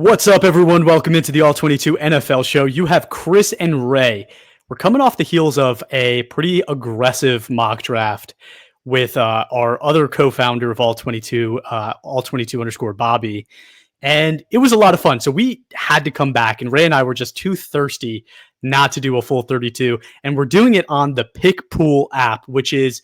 What's up, everyone? Welcome into the All 22 NFL show. You have Chris and Ray. We're coming off the heels of a pretty aggressive mock draft with our other co-founder of All 22, All 22 underscore Bobby. And it was a lot of fun. So we had to come back, and Ray and I were just too thirsty not to do a full 32. And we're doing it on the Pick Pool app, which is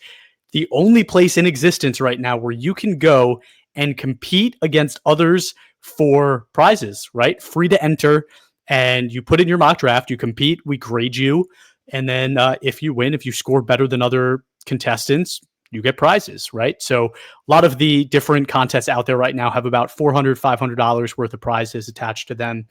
the only place in existence right now where you can go and compete against others for prizes, right? Free to enter. And you put in your mock draft, you compete, we grade you. And then if you win, if you score better than other contestants, you get prizes, right? So a lot of the different contests out there right now have about $400, $500 worth of prizes attached to them.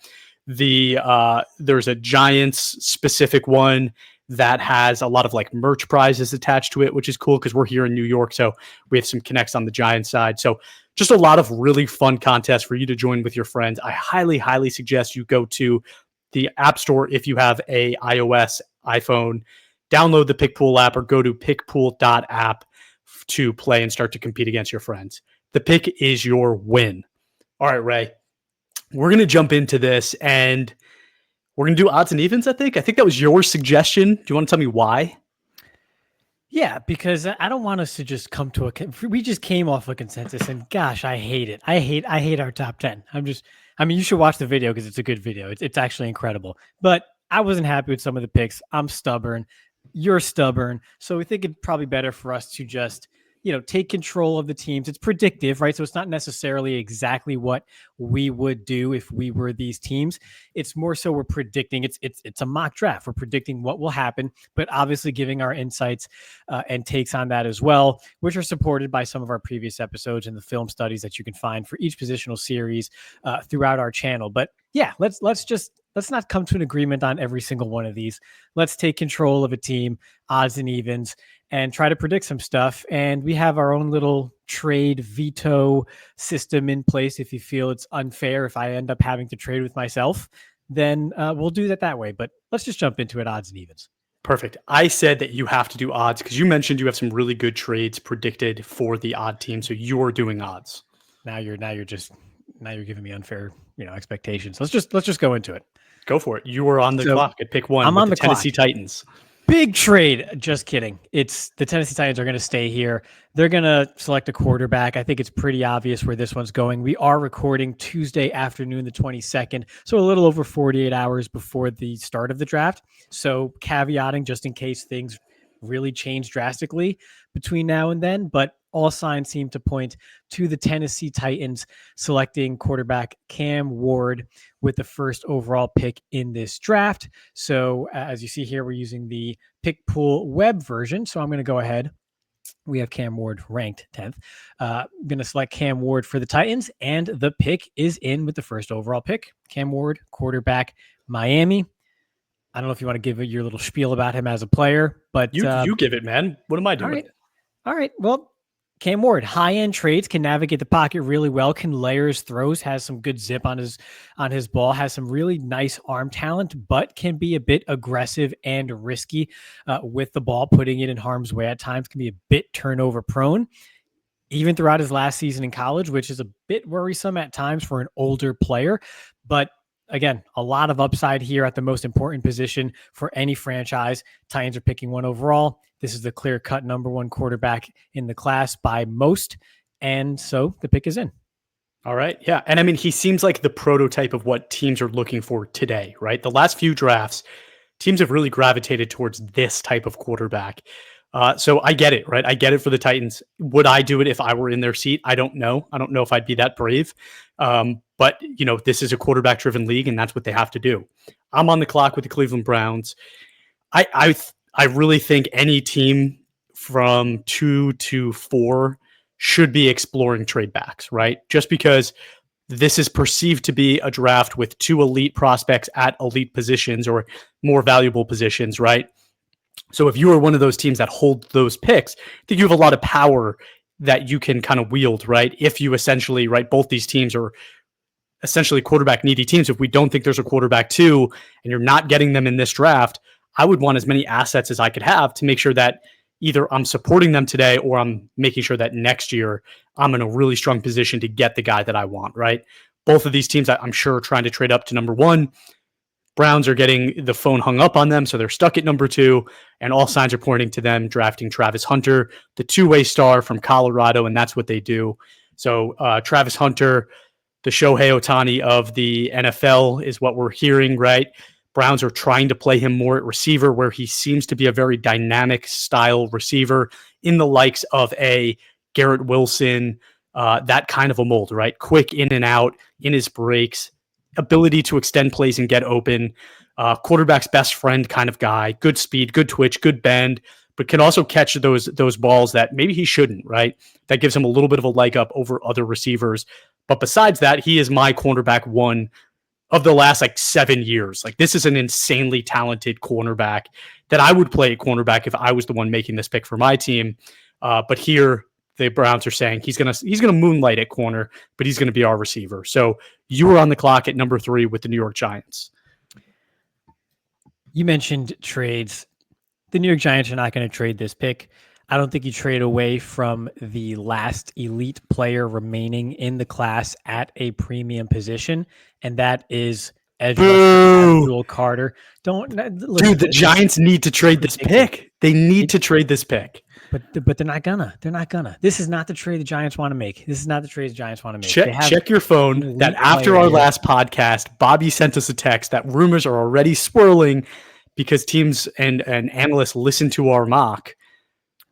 There's a Giants specific one that has a lot of like merch prizes attached to it, which is cool because we're here in New York. So we have some connects on the Giants side. So just a lot of really fun contests for you to join with your friends. I highly, highly suggest you go to the App Store if you have a iOS iPhone, download the Pickpool app or go to pickpool.app to play and start to compete against your friends. The pick is your win. All right, Ray, we're going to jump into this and we're going to do odds and evens, I think. That was your suggestion. Do you want to tell me why? Yeah, because I don't want us to just come to we just came off a consensus and gosh, I hate it. I hate our top 10. You should watch the video because it's a good video. It's actually incredible. But I wasn't happy with some of the picks. I'm stubborn. You're stubborn. So we think it'd probably better for us to just, take control of the teams. It's predictive, right? So it's not necessarily exactly what we would do if we were these teams. It's more so we're predicting. It's a mock draft. We're predicting what will happen, but obviously giving our insights and takes on that as well, which are supported by some of our previous episodes and the film studies that you can find for each positional series throughout our channel. But yeah, let's not come to an agreement on every single one of these. Let's take control of a team, odds and evens, and try to predict some stuff. And we have our own little trade veto system in place. If you feel it's unfair, if I end up having to trade with myself, then we'll do that way. But let's just jump into it, odds and evens. Perfect. I said that you have to do odds because you mentioned you have some really good trades predicted for the odd team. So you're doing odds. Now you're giving me unfair, expectations. Let's just go into it. Go for it. You were on the clock at pick one. I'm on the Tennessee clock. Titans. Big trade. Just kidding. It's the Tennessee Titans are going to stay here. They're going to select a quarterback. I think it's pretty obvious where this one's going. We are recording Tuesday afternoon, the 22nd, so a little over 48 hours before the start of the draft. So caveating just in case things really change drastically between now and then, but all signs seem to point to the Tennessee Titans selecting quarterback Cam Ward with the first overall pick in this draft. So as you see here, we're using the Pickpool web version. So I'm going to go ahead. We have Cam Ward ranked 10th. I'm going to select Cam Ward for the Titans, and the pick is in with the first overall pick. Cam Ward, quarterback, Miami. I don't know if you want to give your little spiel about him as a player, but you give it, man. What am I doing? All right. Well, Cam Ward, high-end trades, can navigate the pocket really well, can layer his throws, has some good zip on his ball, has some really nice arm talent, but can be a bit aggressive and risky with the ball, putting it in harm's way at times, can be a bit turnover prone, even throughout his last season in college, which is a bit worrisome at times for an older player. But again, a lot of upside here at the most important position for any franchise. Titans are picking one overall. This is the clear-cut number one quarterback in the class by most. And so the pick is in. All right. Yeah. And he seems like the prototype of what teams are looking for today, right? The last few drafts, teams have really gravitated towards this type of quarterback. So I get it, right? I get it for the Titans. Would I do it if I were in their seat? I don't know. I don't know if I'd be that brave. But, this is a quarterback-driven league, and that's what they have to do. I'm on the clock with the Cleveland Browns. I really think any team from 2 to 4 should be exploring trade backs, right? Just because this is perceived to be a draft with 2 elite prospects at elite positions or more valuable positions, right? So if you are one of those teams that hold those picks, I think you have a lot of power that you can kind of wield, right? If you essentially, right, both these teams are essentially quarterback needy teams. If we don't think there's a quarterback 2 and you're not getting them in this draft, I would want as many assets as I could have to make sure that either I'm supporting them today or I'm making sure that next year I'm in a really strong position to get the guy that I want, right? Both of these teams, I'm sure, are trying to trade up to number 1. Browns are getting the phone hung up on them, so they're stuck at number 2, and all signs are pointing to them drafting Travis Hunter, the two-way star from Colorado, and that's what they do. So Travis Hunter, the Shohei Ohtani of the NFL, is what we're hearing, right? Browns are trying to play him more at receiver, where he seems to be a very dynamic style receiver in the likes of a Garrett Wilson, that kind of a mold, right? Quick in and out in his breaks, ability to extend plays and get open, quarterback's best friend kind of guy, good speed, good twitch, good bend, but can also catch those balls that maybe he shouldn't, right? That gives him a little bit of a leg up over other receivers. But besides that, he is my cornerback 1 of the last 7 years. This is an insanely talented cornerback that I would play at cornerback if I was the one making this pick for my team. But here, the Browns are saying he's gonna moonlight at corner, but he's gonna be our receiver. So you were on the clock at number 3 with the New York Giants. You mentioned trades. The New York Giants are not going to trade this pick. I don't think you trade away from the last elite player remaining in the class at a premium position, and that is edge rusher Abdul Carter. Listen, dude, the Giants need to trade this pick. They need to trade this pick. But they're not gonna. They're not gonna. This is not the trade the Giants want to make. This is not the trade the Giants want to make. Check your phone that after our last podcast, Bobby sent us a text that rumors are already swirling because teams and analysts listen to our mock,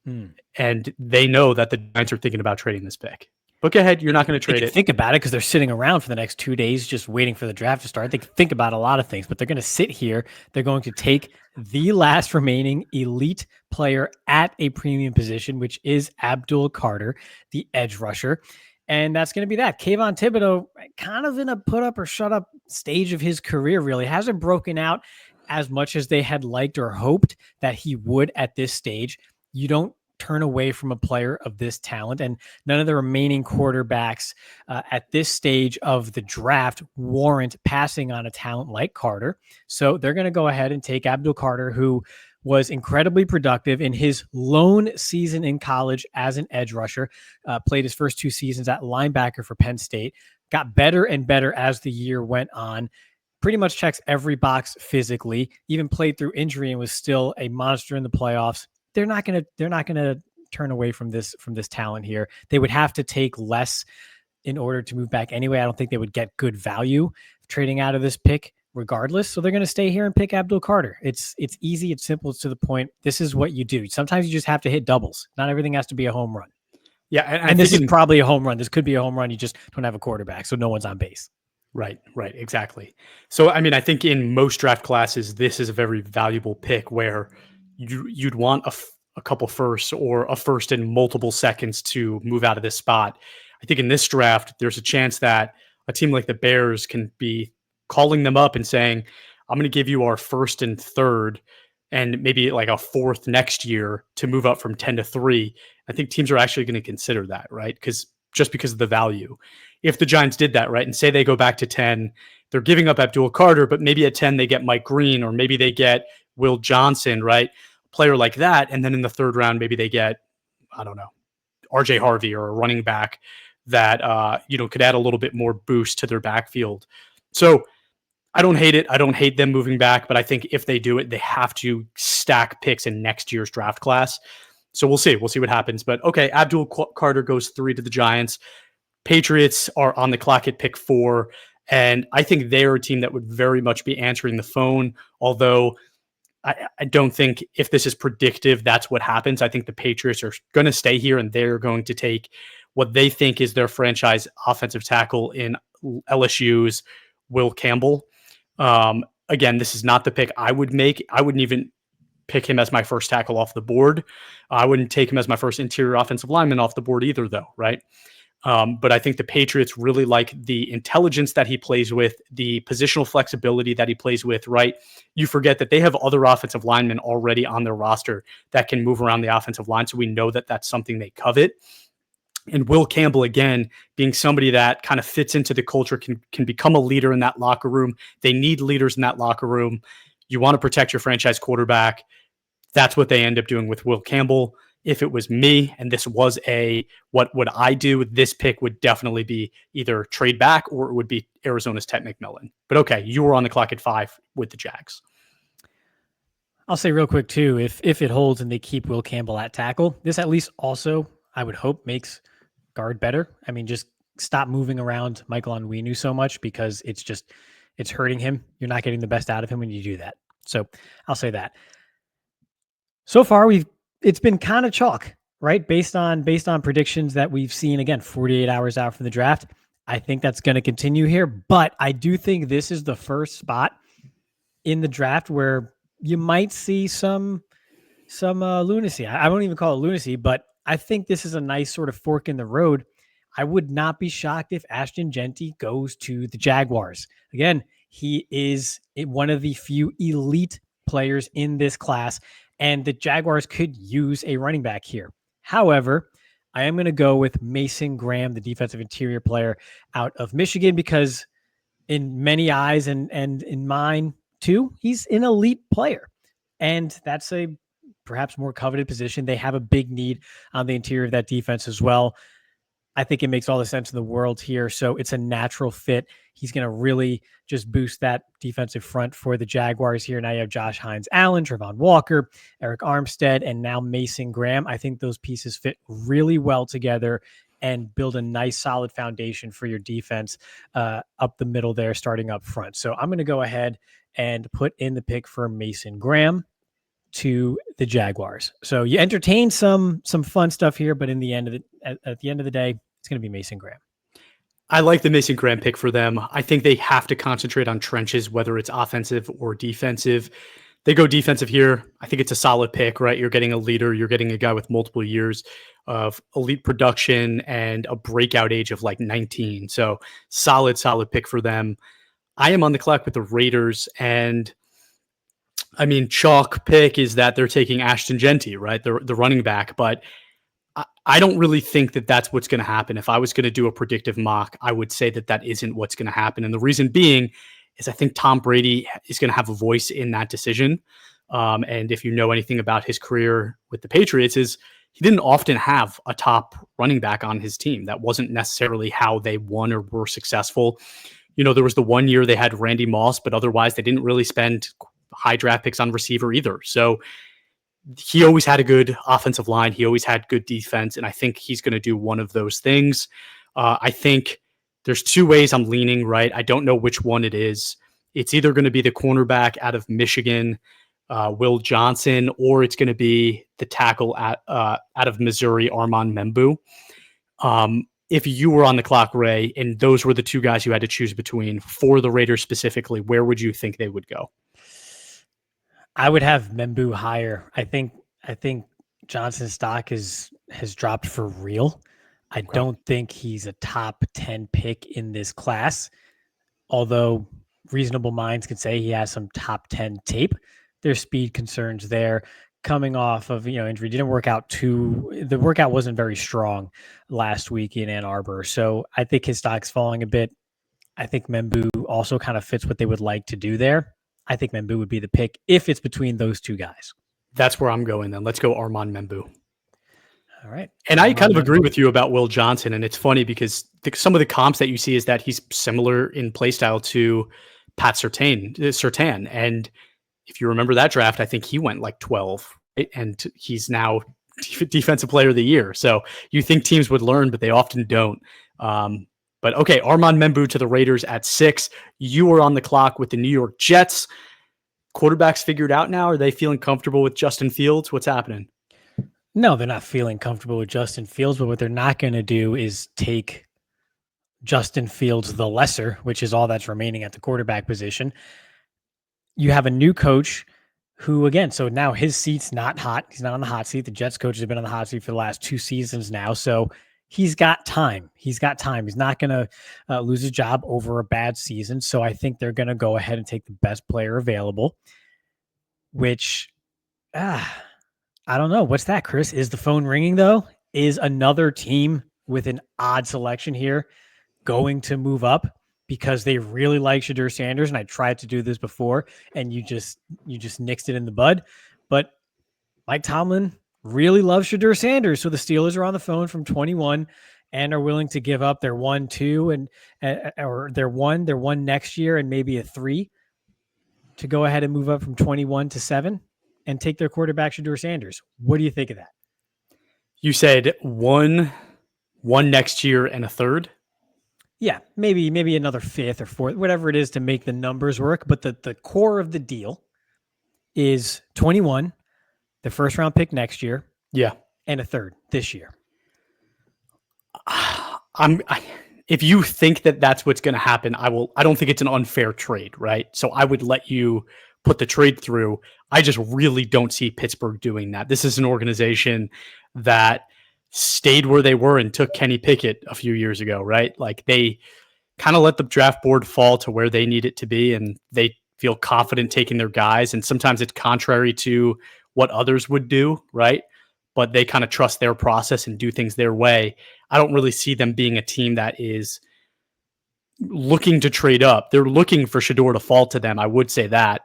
and they know that the Giants are thinking about trading this pick. Look ahead. You're not going to trade it. Think about it because they're sitting around for the next 2 days just waiting for the draft to start. They can think about a lot of things, but they're going to sit here. They're going to take the last remaining elite player at a premium position, which is Abdul Carter, the edge rusher. And that's going to be that. Kayvon Thibodeau, kind of in a put up or shut up stage of his career, really hasn't broken out as much as they had liked or hoped that he would at this stage. You don't turn away from a player of this talent, and none of the remaining quarterbacks at this stage of the draft warrant passing on a talent like Carter. So they're going to go ahead and take Abdul Carter, who was incredibly productive in his lone season in college as an edge rusher, played his first 2 seasons at linebacker for Penn State, got better and better as the year went on, pretty much checks every box physically, even played through injury and was still a monster in the playoffs. They're not going to turn away from this talent here. They would have to take less in order to move back anyway. I don't think they would get good value trading out of this pick regardless. So they're going to stay here and pick Abdul Carter. It's easy. It's simple. It's to the point. This is what you do. Sometimes you just have to hit doubles. Not everything has to be a home run. Yeah. And this is probably a home run. This could be a home run. You just don't have a quarterback, so no one's on base. Right, exactly. So, I mean, I think in most draft classes, this is a very valuable pick where you'd want a couple firsts or a first in multiple seconds to move out of this spot. I think in this draft, there's a chance that a team like the Bears can be calling them up and saying, I'm going to give you our first and third and maybe a 4th next year to move up from 10 to 3. I think teams are actually going to consider that, right? Just because of the value. If the Giants did that, right, and say they go back to 10, they're giving up Abdul Carter, but maybe at 10 they get Mike Green, or maybe they get Will Johnson, right? A player like that. And then in the 3rd round, maybe they get, I don't know, RJ Harvey or a running back that, could add a little bit more boost to their backfield. So I don't hate it. I don't hate them moving back, but I think if they do it, they have to stack picks in next year's draft class. So we'll see. We'll see what happens. But okay, Abdul Carter goes 3 to the Giants. Patriots are on the clock at pick 4. And I think they're a team that would very much be answering the phone. Although I don't think if this is predictive, that's what happens. I think the Patriots are going to stay here and they're going to take what they think is their franchise offensive tackle in LSU's Will Campbell. Again, this is not the pick I would make. I wouldn't even pick him as my first tackle off the board. I wouldn't take him as my first interior offensive lineman off the board either, though, right? But I think the Patriots really like the intelligence that he plays with, the positional flexibility that he plays with, right? You forget that they have other offensive linemen already on their roster that can move around the offensive line, so we know that that's something they covet. And Will Campbell, again, being somebody that kind of fits into the culture, can become a leader in that locker room. They need leaders in that locker room. You want to protect your franchise quarterback. That's what they end up doing with Will Campbell. if it was me and this was what would I do, this pick would definitely be either trade back or it would be Arizona's Ted McMillan. But okay, you were on the clock at 5 with the Jags. I'll say real quick too, if it holds and they keep Will Campbell at tackle, this at least also, I would hope, makes guard better. I mean, just stop moving around Michael Onwenu so much because it's hurting him. You're not getting the best out of him when you do that. So I'll say that. So far, it's been kind of chalk, right? Based on predictions that we've seen, again, 48 hours out from the draft. I think that's going to continue here, but I do think this is the first spot in the draft where you might see some lunacy. I won't even call it lunacy, but I think this is a nice sort of fork in the road. I would not be shocked if Ashton Jeanty goes to the Jaguars. Again, he is one of the few elite players in this class, and the Jaguars could use a running back here. However, I am going to go with Mason Graham, the defensive interior player out of Michigan, because in many eyes and in mine too, he's an elite player. And that's a perhaps more coveted position. They have a big need on the interior of that defense as well. I think it makes all the sense in the world here. So it's a natural fit. He's going to really just boost that defensive front for the Jaguars here. Now you have Josh Hines-Allen, Trevon Walker, Eric Armstead, and now Mason Graham. I think those pieces fit really well together and build a nice solid foundation for your defense up the middle there, starting up front. So I'm going to go ahead and put in the pick for Mason Graham to the Jaguars. So you entertain some fun stuff here, but in the end of at the end of the day, it's going to be Mason Graham. I like the Mason Graham pick for them. I think they have to concentrate on trenches, whether it's offensive or defensive. They go defensive here. I think it's a solid pick, right? You're getting a leader. You're getting a guy with multiple years of elite production and a breakout age of like 19. So solid pick for them. I am on the clock with the Raiders, and I mean, chalk pick is that they're taking Ashton Jeanty, right? The running back, but I don't really think that that's what's going to happen. If I was going to do a predictive mock, I would say that isn't what's going to happen. And the reason being is I think Tom Brady is going to have a voice in that decision. And if you know anything about his career with the Patriots, is he didn't often have a top running back on his team. That wasn't necessarily how they won or were successful. You know, there was the one year they had Randy Moss, but otherwise they didn't really spend high draft picks on receiver either. So he always had a good offensive line. He always had good defense. And I think he's going to do one of those things. I think there's two ways I'm leaning, right? I don't know which one it is. It's either going to be the cornerback out of Michigan, Will Johnson, or it's going to be the tackle out of Missouri, Armand Membu. If you were on the clock, Ray, and those were the two guys you had to choose between for the Raiders specifically, where would you think they would go? I would have Membu higher. I think Johnson's stock has dropped for real. I don't think he's a top 10 pick in this class, although reasonable minds could say he has some top 10 tape. There's speed concerns there coming off of, injury. Didn't work out the workout wasn't very strong last week in Ann Arbor. So I think his stock's falling a bit. I think Membu also kind of fits what they would like to do there. I think Membu would be the pick if it's between those two guys. That's where I'm going then. Let's go Armand Membu. All right. And I kind of agree with you about Will Johnson. And it's funny because some of the comps that you see is that he's similar in play style to Pat Surtain. And if you remember that draft, I think he went like 12, right? And he's now defensive player of the year. So you think teams would learn, but they often don't. But okay, Armand Membu to the Raiders at 6. You are on the clock with the New York Jets. Quarterbacks figured out now? Are they feeling comfortable with Justin Fields? What's happening? No, they're not feeling comfortable with Justin Fields, but what they're not going to do is take Justin Fields the lesser, which is all that's remaining at the quarterback position. You have a new coach who, again, so now his seat's not hot. He's not on the hot seat. The Jets coach has been on the hot seat for the last 2 seasons now. So he's got time. He's not going to lose his job over a bad season. So I think they're going to go ahead and take the best player available, which, I don't know. What's that, Chris? Is the phone ringing, though? Is another team with an odd selection here going to move up because they really like Shedeur Sanders? And I tried to do this before, and you just nixed it in the bud. But Mike Tomlin really love Shedeur Sanders. So the Steelers are on the phone from 21 and are willing to give up their 1, 2, and or their one next year and maybe a 3 to go ahead and move up from 21 to 7 and take their quarterback Shedeur Sanders. What do you think of that? You said one next year and a third. Yeah, maybe another 5th or 4th, whatever it is to make the numbers work. But the core of the deal is 21, the first round pick next year, Yeah. and a third this year. If you think that that's what's going to happen, I don't think it's an unfair trade, right? So I would let you put the trade through. I just really don't see Pittsburgh doing that. This is an organization that stayed where they were and took Kenny Pickett a few years ago, right? Like they kind of let the draft board fall to where they need it to be, and they feel confident taking their guys. And sometimes it's contrary to what others would do, right? But they kind of trust their process and do things their way. I don't really see them being a team that is looking to trade up. They're looking for Shedeur to fall to them. I would say that,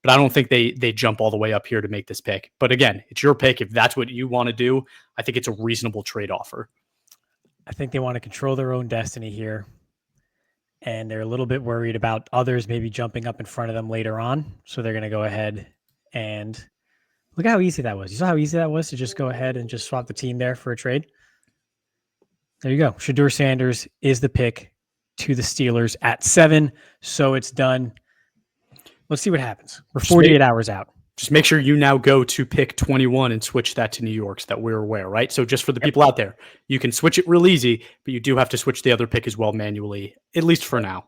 but I don't think they jump all the way up here to make this pick. But again, it's your pick. If that's what you want to do, I think it's a reasonable trade offer. I think they want to control their own destiny here. And they're a little bit worried about others maybe jumping up in front of them later on. So they're going to go ahead and look at how easy that was. You saw how easy that was to just go ahead and just swap the team there for a trade? There you go. Shedeur Sanders is the pick to the Steelers at 7. So it's done. Let's see what happens. We're 48 hours out. Just make sure you now go to pick 21 and switch that to New York so that we're aware, right? So just for the people out there, you can switch it real easy, but you do have to switch the other pick as well manually, at least for now.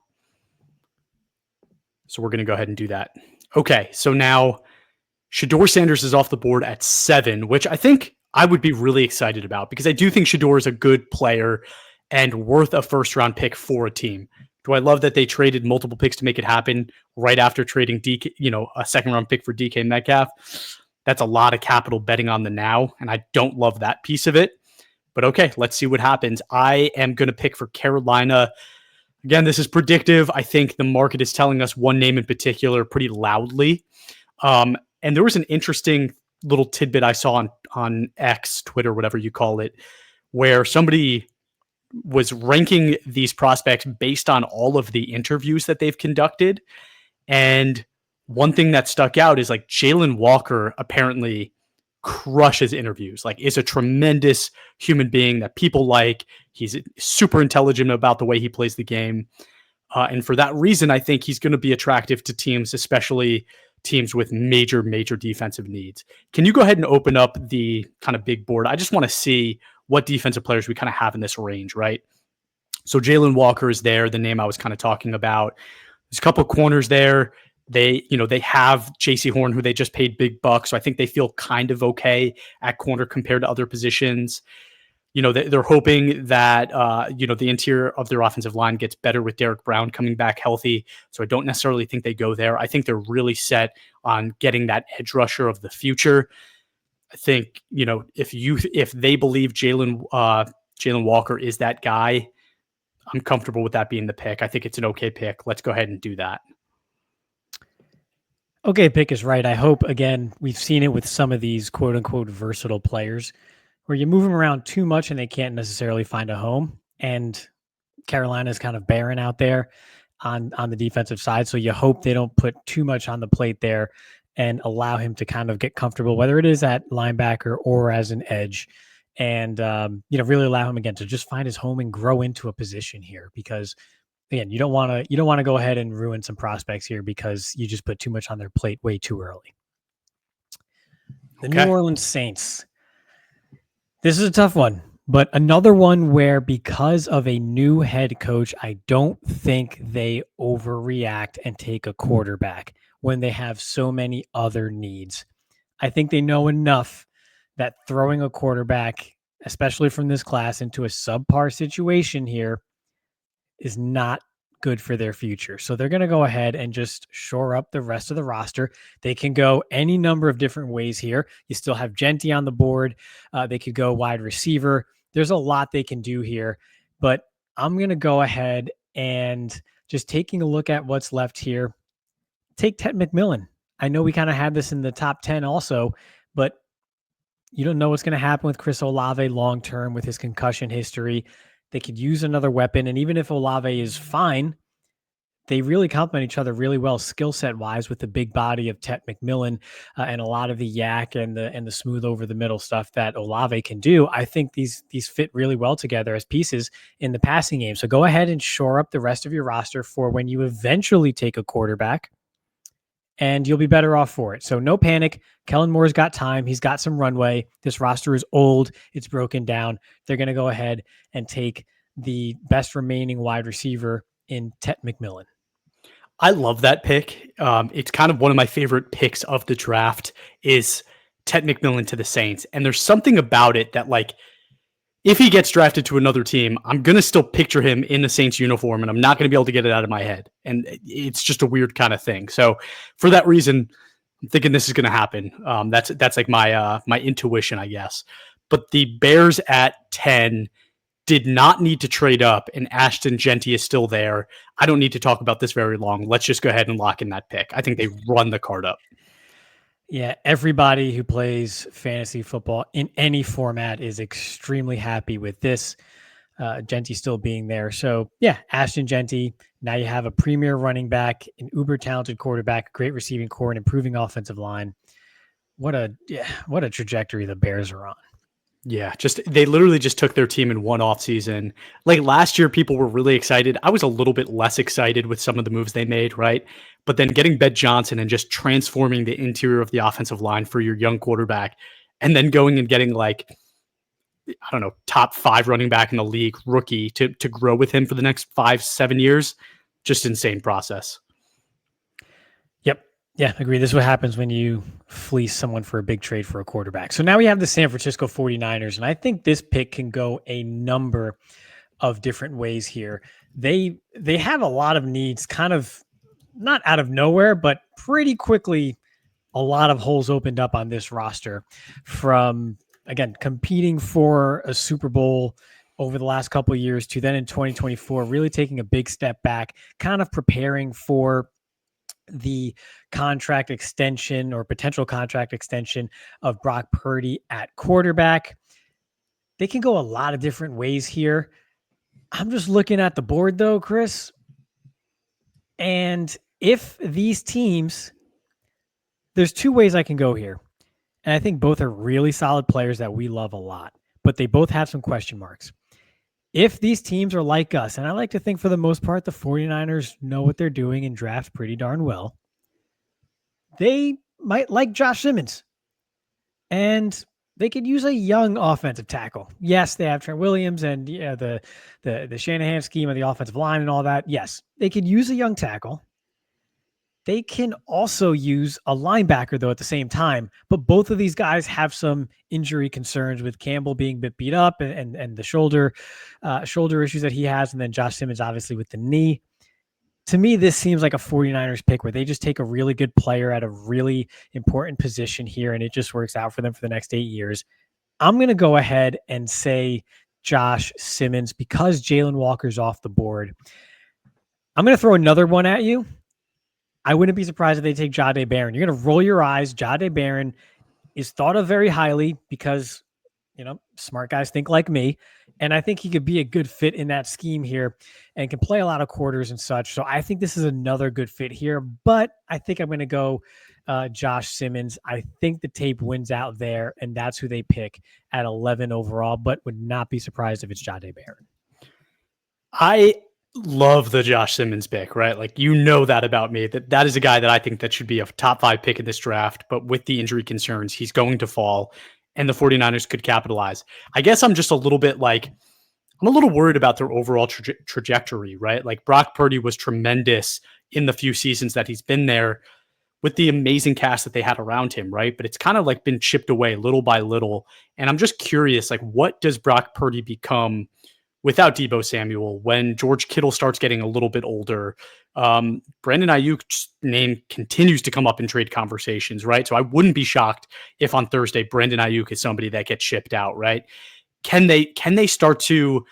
So we're going to go ahead and do that. Okay, so now Shedeur Sanders is off the board at 7, which I think I would be really excited about because I do think Shedeur is a good player and worth a first-round pick for a team. Do I love that they traded multiple picks to make it happen right after trading a second-round pick for DK Metcalf? That's a lot of capital betting on the now, and I don't love that piece of it. But okay, let's see what happens. I am going to pick for Carolina. Again, this is predictive. I think the market is telling us one name in particular pretty loudly. And there was an interesting little tidbit I saw on X, Twitter, whatever you call it, where somebody was ranking these prospects based on all of the interviews that they've conducted. And one thing that stuck out is like Jalen Walker apparently crushes interviews, like is a tremendous human being that people like. He's super intelligent about the way he plays the game. And for that reason, I think he's going to be attractive to teams, especially teams with major defensive needs. Can you go ahead and open up the kind of big board? I just want to see what defensive players we kind of have in this range, right? So Jalen Walker is there, the name I was kind of talking about. There's a couple of corners there. They have JC Horn, who they just paid big bucks. So I think they feel kind of okay at corner compared to other positions. They're hoping that, the interior of their offensive line gets better with Derek Brown coming back healthy. So I don't necessarily think they go there. I think they're really set on getting that edge rusher of the future. I think, if they believe Jalen Walker is that guy, I'm comfortable with that being the pick. I think it's an okay pick. Let's go ahead and do that. Okay, pick is right. I hope, again, we've seen it with some of these quote unquote versatile players where you move them around too much and they can't necessarily find a home. And Carolina's kind of barren out there on the defensive side. So you hope they don't put too much on the plate there and allow him to kind of get comfortable, whether it is at linebacker or as an edge, and really allow him again to just find his home and grow into a position here. Because again, you don't want to go ahead and ruin some prospects here because you just put too much on their plate way too early. The New Orleans Saints. This is a tough one, but another one where because of a new head coach, I don't think they overreact and take a quarterback when they have so many other needs. I think they know enough that throwing a quarterback, especially from this class, into a subpar situation here is not good for their future. So they're going to go ahead and just shore up the rest of the roster. They can go any number of different ways here. You still have Genty on the board. They could go wide receiver. There's a lot they can do here, but I'm going to go ahead and just taking a look at what's left here. Take Ted McMillan. I know we kind of had this in the top 10 also, but You don't know what's going to happen with Chris Olave long term with his concussion history. They could use another weapon. And even if Olave is fine, they really complement each other really well skill set wise with the big body of Tet McMillan and a lot of the yak and the smooth over the middle stuff that Olave can do. I think these fit really well together as pieces in the passing game. So go ahead and shore up the rest of your roster for when you eventually take a quarterback, and you'll be better off for it. So no panic. Kellen Moore's got time. He's got some runway. This roster is old. It's broken down. They're going to go ahead and take the best remaining wide receiver in Tet McMillan. I love that pick. It's kind of one of my favorite picks of the draft is Tet McMillan to the Saints. And there's something about it that, like, if he gets drafted to another team, I'm going to still picture him in the Saints uniform, and I'm not going to be able to get it out of my head. And it's just a weird kind of thing. So for that reason, I'm thinking this is going to happen. That's like my intuition, I guess. But the Bears at 10 did not need to trade up, and Ashton Jeanty is still there. I don't need to talk about this very long. Let's just go ahead and lock in that pick. I think they run the card up. Yeah, everybody who plays fantasy football in any format is extremely happy with this. Jeanty still being there. So yeah, Ashton Jeanty. Now you have a premier running back, an uber talented quarterback, great receiving core, and improving offensive line. What a trajectory the Bears are on. Yeah, they literally just took their team in one offseason. Like last year, people were really excited. I was a little bit less excited with some of the moves they made, right? But then getting Ben Johnson and just transforming the interior of the offensive line for your young quarterback, and then going and getting like, I don't know, top 5 running back in the league, rookie, to grow with him for the next 5-7 years, just insane process. Yep. Yeah, agree. This is what happens when you fleece someone for a big trade for a quarterback. So now we have the San Francisco 49ers, and I think this pick can go a number of different ways here. They have a lot of needs, kind of not out of nowhere, but pretty quickly a lot of holes opened up on this roster from, again, competing for a Super Bowl over the last couple of years to then in 2024, really taking a big step back, kind of preparing for the contract extension or potential contract extension of Brock Purdy at quarterback. They can go a lot of different ways here. I'm just looking at the board though, Chris. And if these teams, there's 2 ways I can go here. And I think both are really solid players that we love a lot, but they both have some question marks. If these teams are like us, and I like to think for the most part, the 49ers know what they're doing and draft pretty darn well, they might like Josh Simmons. And they could use a young offensive tackle. Yes, they have Trent Williams and the Shanahan scheme of the offensive line and all that. Yes, they could use a young tackle. They can also use a linebacker, though, at the same time. But both of these guys have some injury concerns, with Campbell being a bit beat up and the shoulder issues that he has. And then Josh Simmons, obviously, with the knee. To me, this seems like a 49ers pick where they just take a really good player at a really important position here, and it just works out for them for the next 8 years. I'm going to go ahead and say Josh Simmons because Jalen Walker's off the board. I'm going to throw another one at you. I wouldn't be surprised if they take Jahdae Barron. You're going to roll your eyes. Jahdae Barron is thought of very highly because, smart guys think like me. And I think he could be a good fit in that scheme here and can play a lot of quarters and such. So I think this is another good fit here. But I think I'm going to go Josh Simmons. I think the tape wins out there, and that's who they pick at 11 overall, but would not be surprised if it's Jahdae Barron. I love the Josh Simmons pick, right? Like, that about me, that is a guy that I think that should be a top 5 pick in this draft, but with the injury concerns, he's going to fall and the 49ers could capitalize. I guess I'm just a little bit I'm a little worried about their overall trajectory, right? Like, Brock Purdy was tremendous in the few seasons that he's been there with the amazing cast that they had around him, right? But it's kind of been chipped away little by little. And I'm just curious, what does Brock Purdy become without Deebo Samuel when George Kittle starts getting a little bit older? Brandon Ayuk's name continues to come up in trade conversations, right? So I wouldn't be shocked if on Thursday Brandon Ayuk is somebody that gets shipped out, right? Can they start to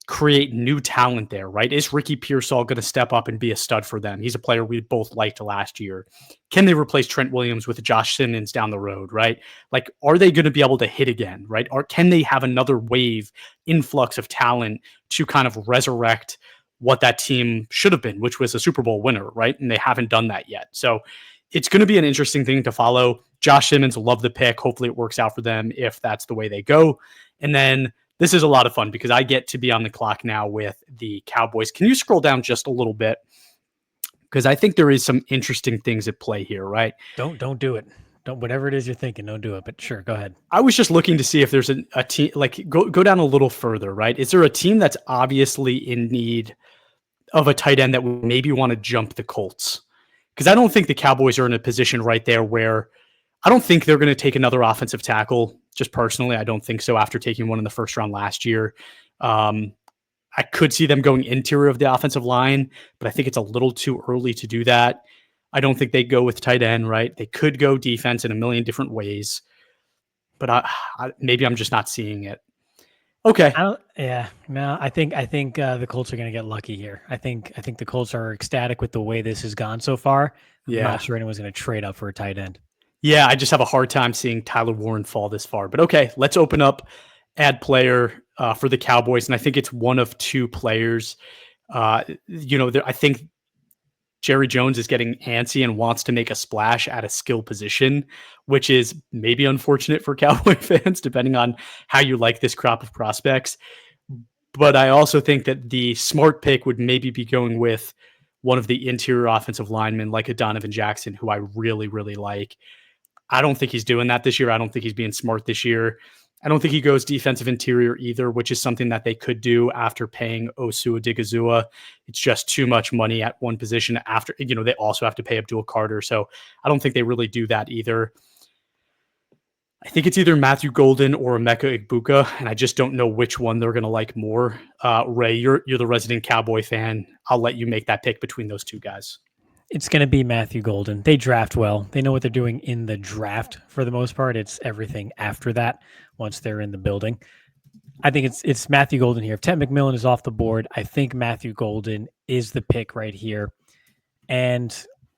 create new talent there, right? Is Ricky Pearsall going to step up and be a stud for them? He's a player we both liked last year. Can they replace Trent Williams with Josh Simmons down the road, right? Like, are they going to be able to hit again, right? Or can they have another wave influx of talent to kind of resurrect what that team should have been, which was a Super Bowl winner, right? And they haven't done that yet. So it's going to be an interesting thing to follow. Josh Simmons, love the pick. Hopefully it works out for them if that's the way they go. And then this is a lot of fun because I get to be on the clock now with the Cowboys. Can you scroll down just a little bit? Because I think there is some interesting things at play here, right? Don't do it. Don't, whatever it is you're thinking, don't do it. But sure, go ahead. I was just looking to see if there's a team, like go down a little further, right? Is there a team that's obviously in need of a tight end that would maybe want to jump the Colts? Because I don't think the Cowboys are in a position right there where I don't think they're going to take another offensive tackle. Just personally, I don't think so after taking one in the first round last year. I could see them going interior of the offensive line, but I think it's a little too early to do that. I don't think they go with tight end, right? They could go defense in a million different ways, but maybe I'm just not seeing it. Okay. I think the Colts are going to get lucky here. I think the Colts are ecstatic with the way this has gone so far. I'm not sure anyone's going to trade up for a tight end. Yeah, I just have a hard time seeing Tyler Warren fall this far. But okay, let's open up add player for the Cowboys, and I think it's one of two players. I think Jerry Jones is getting antsy and wants to make a splash at a skill position, which is maybe unfortunate for Cowboy fans, depending on how you like this crop of prospects. But I also think that the smart pick would maybe be going with one of the interior offensive linemen like a Donovan Jackson, who I really, really like. I don't think he's doing that this year. I don't think he's being smart this year. I don't think he goes defensive interior either, which is something that they could do after paying Osu Odigizua. It's just too much money at one position after, they also have to pay Abdul Carter. So I don't think they really do that either. I think it's either Matthew Golden or Emeka Egbuka, and I just don't know which one they're going to like more. Ray, you're the resident Cowboy fan. I'll let you make that pick between those two guys. It's going to be Matthew Golden. They draft well. They know what they're doing in the draft for the most part. It's everything after that once they're in the building. I think it's Matthew Golden here. If Ted McMillan is off the board, I think Matthew Golden is the pick right here. And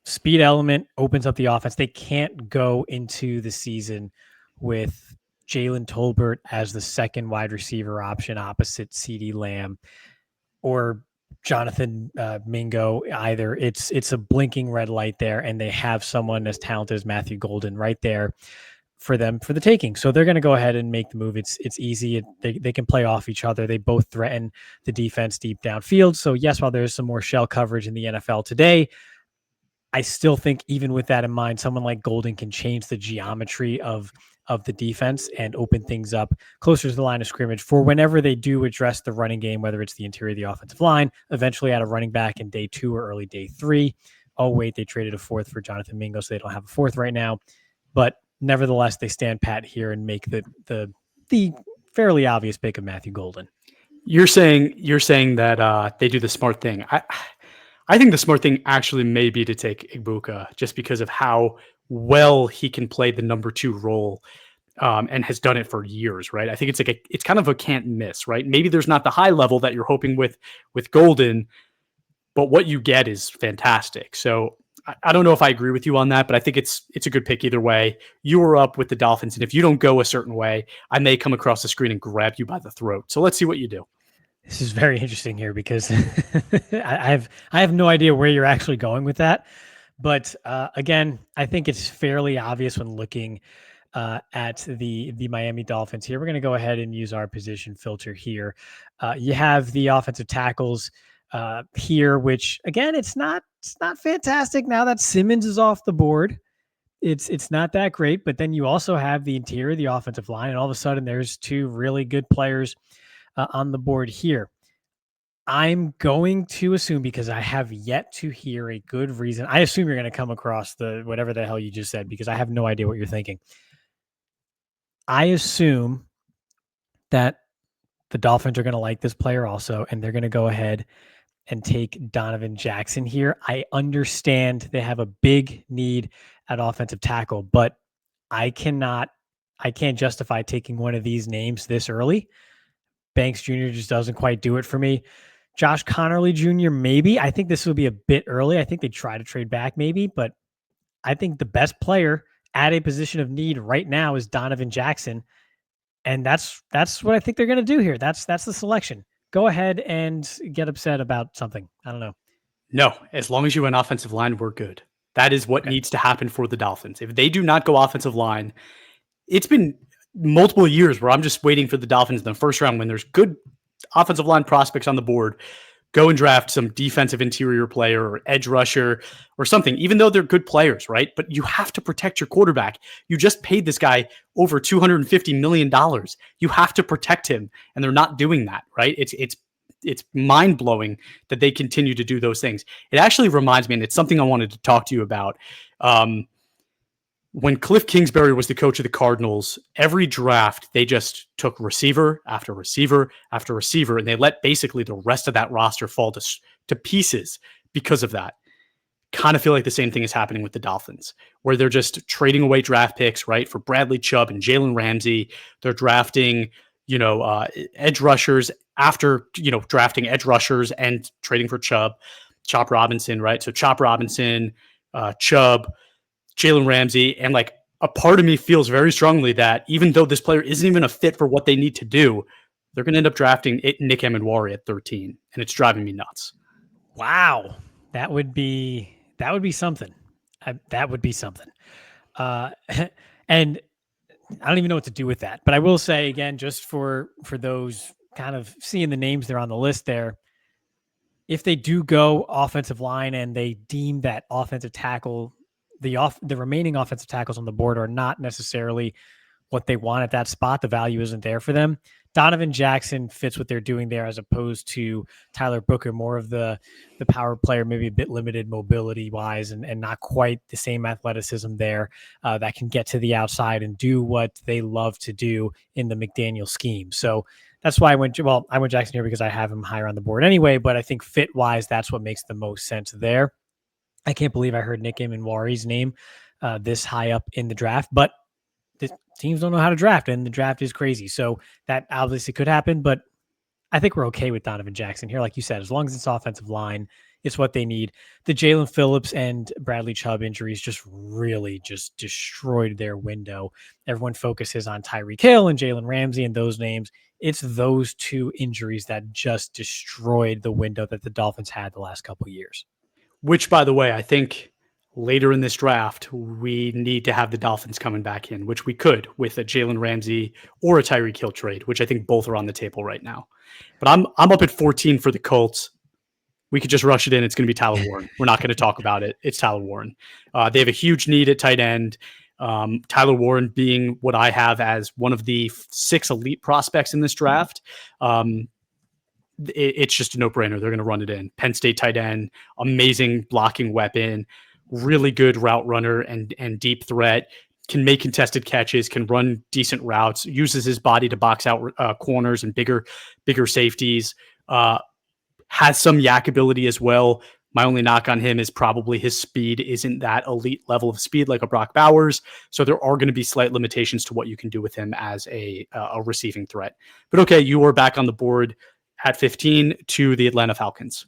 speed element opens up the offense. They can't go into the season with Jalen Tolbert as the second wide receiver option opposite CeeDee Lamb or Jonathan Mingo either. It's a blinking red light there, and they have someone as talented as Matthew Golden right there for them for the taking. So they're going to go ahead and make the move. It's easy. They can play off each other. They both threaten the defense deep downfield. So yes, while there's some more shell coverage in the NFL today, I still think even with that in mind, someone like Golden can change the geometry of the defense and open things up closer to the line of scrimmage for whenever they do address the running game, whether it's the interior of the offensive line, eventually add a running back in day 2 or early day 3. Oh, wait, they traded a fourth for Jonathan Mingo, so they don't have a fourth right now. But nevertheless, they stand pat here and make the fairly obvious pick of Matthew Golden. You're saying that they do the smart thing. I think the smart thing actually may be to take Egbuka just because of how well he can play the number 2 role and has done it for years, right? I think it's kind of a can't miss, right? Maybe there's not the high level that you're hoping with Golden, but what you get is fantastic. So I don't know if I agree with you on that, but I think it's a good pick either way. You were up with the Dolphins, and if you don't go a certain way, I may come across the screen and grab you by the throat. So let's see what you do. This is very interesting here because I have no idea where you're actually going with that. But again, I think it's fairly obvious when looking at the Miami Dolphins here. We're going to go ahead and use our position filter here. You have the offensive tackles here, which again, it's not fantastic now that Simmons is off the board. It's not that great, but then you also have the interior of the offensive line, and all of a sudden there's 2 really good players on the board here. I'm going to assume, because I have yet to hear a good reason. I assume you're going to come across the whatever the hell you just said, because I have no idea what you're thinking. I assume that the Dolphins are going to like this player also, and they're going to go ahead and take Donovan Jackson here. I understand they have a big need at offensive tackle, but I can't justify taking one of these names this early Banks Jr. just doesn't quite do it for me. Josh Connerly Jr., maybe. I think this will be a bit early. I think they try to trade back maybe, but I think the best player at a position of need right now is Donovan Jackson. And that's what I think they're going to do here. That's the selection. Go ahead and get upset about something. I don't know. No, as long as you went offensive line, we're good. That is what Okay. needs to happen for the Dolphins. If they do not go offensive line, it's been multiple years where I'm just waiting for the Dolphins in the first round when there's good offensive line prospects on the board. Go and draft some defensive interior player or edge rusher or something, even though they're good players, right? But you have to protect your quarterback. You just paid this guy over $250 million. You have to protect him, and they're not doing that, right? It's mind-blowing that they continue to do those things. It actually reminds me, and it's something I wanted to talk to you about. When Cliff Kingsbury was the coach of the Cardinals, every draft, they just took receiver after receiver after receiver, and they let basically the rest of that roster fall to pieces because of that. Kind of feel like the same thing is happening with the Dolphins, where they're just trading away draft picks, right, for Bradley Chubb and Jalen Ramsey. They're drafting, edge rushers after, drafting edge rushers and trading for Chop Robinson, right? So Chop Robinson, Chubb, Jalen Ramsey, and like a part of me feels very strongly that even though this player isn't even a fit for what they need to do, they're going to end up drafting Nick Emenwari at 13, and it's driving me nuts. Wow, that would be something. That would be something. And I don't even know what to do with that. But I will say again, just for those kind of seeing the names there on the list there, if they do go offensive line and they deem that offensive tackle, the remaining offensive tackles on the board are not necessarily what they want at that spot, the value isn't there for them. Donovan Jackson fits what they're doing there as opposed to Tyler Booker, more of the power player, maybe a bit limited mobility wise and not quite the same athleticism there that can get to the outside and do what they love to do in the McDaniel scheme. So that's why I went Jackson here because I have him higher on the board anyway, but I think fit wise, that's what makes the most sense there. I can't believe I heard Nick Emenwari's name this high up in the draft, but the teams don't know how to draft, and the draft is crazy. So that obviously could happen, but I think we're okay with Donovan Jackson here. Like you said, as long as it's offensive line, it's what they need. The Jalen Phillips and Bradley Chubb injuries just really just destroyed their window. Everyone focuses on Tyreek Hill and Jalen Ramsey and those names. It's those two injuries that just destroyed the window that the Dolphins had the last couple of years. Which, by the way, I think later in this draft, we need to have the Dolphins coming back in, which we could with a Jalen Ramsey or a Tyreek Hill trade, which I think both are on the table right now. But I'm up at 14 for the Colts. We could just rush it in. It's going to be Tyler Warren. We're not going to talk about it. It's Tyler Warren. They have a huge need at tight end. Tyler Warren being what I have as one of the 6 elite prospects in this draft. It's just a no-brainer. They're going to run it in. Penn State tight end, amazing blocking weapon, really good route runner and deep threat, can make contested catches, can run decent routes, uses his body to box out corners and bigger safeties, has some yak ability as well. My only knock on him is probably his speed isn't that elite level of speed like a Brock Bowers. So there are going to be slight limitations to what you can do with him as a receiving threat. But okay, you are back on the board at 15 to the Atlanta Falcons.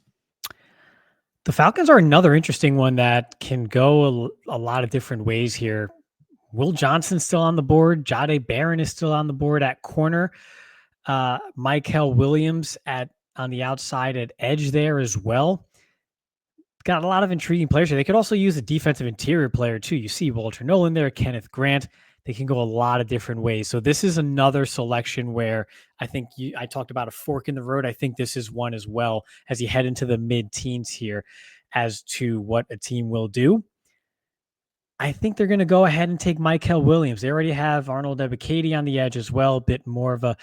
The Falcons are another interesting one that can go a lot of different ways here. Will Johnson's still on the board. Jahdae Barron is still on the board at corner. Michael Williams on the outside at edge there as well. Got a lot of intriguing players here. They could also use a defensive interior player too. You see Walter Nolan there, Kenneth Grant. They can go a lot of different ways. So this is another selection where I think I talked about a fork in the road. I think this is one as well as you head into the mid-teens here as to what a team will do. I think they're going to go ahead and take Michael Williams. They already have Arnold Ebiketie on the edge as well, a bit more of a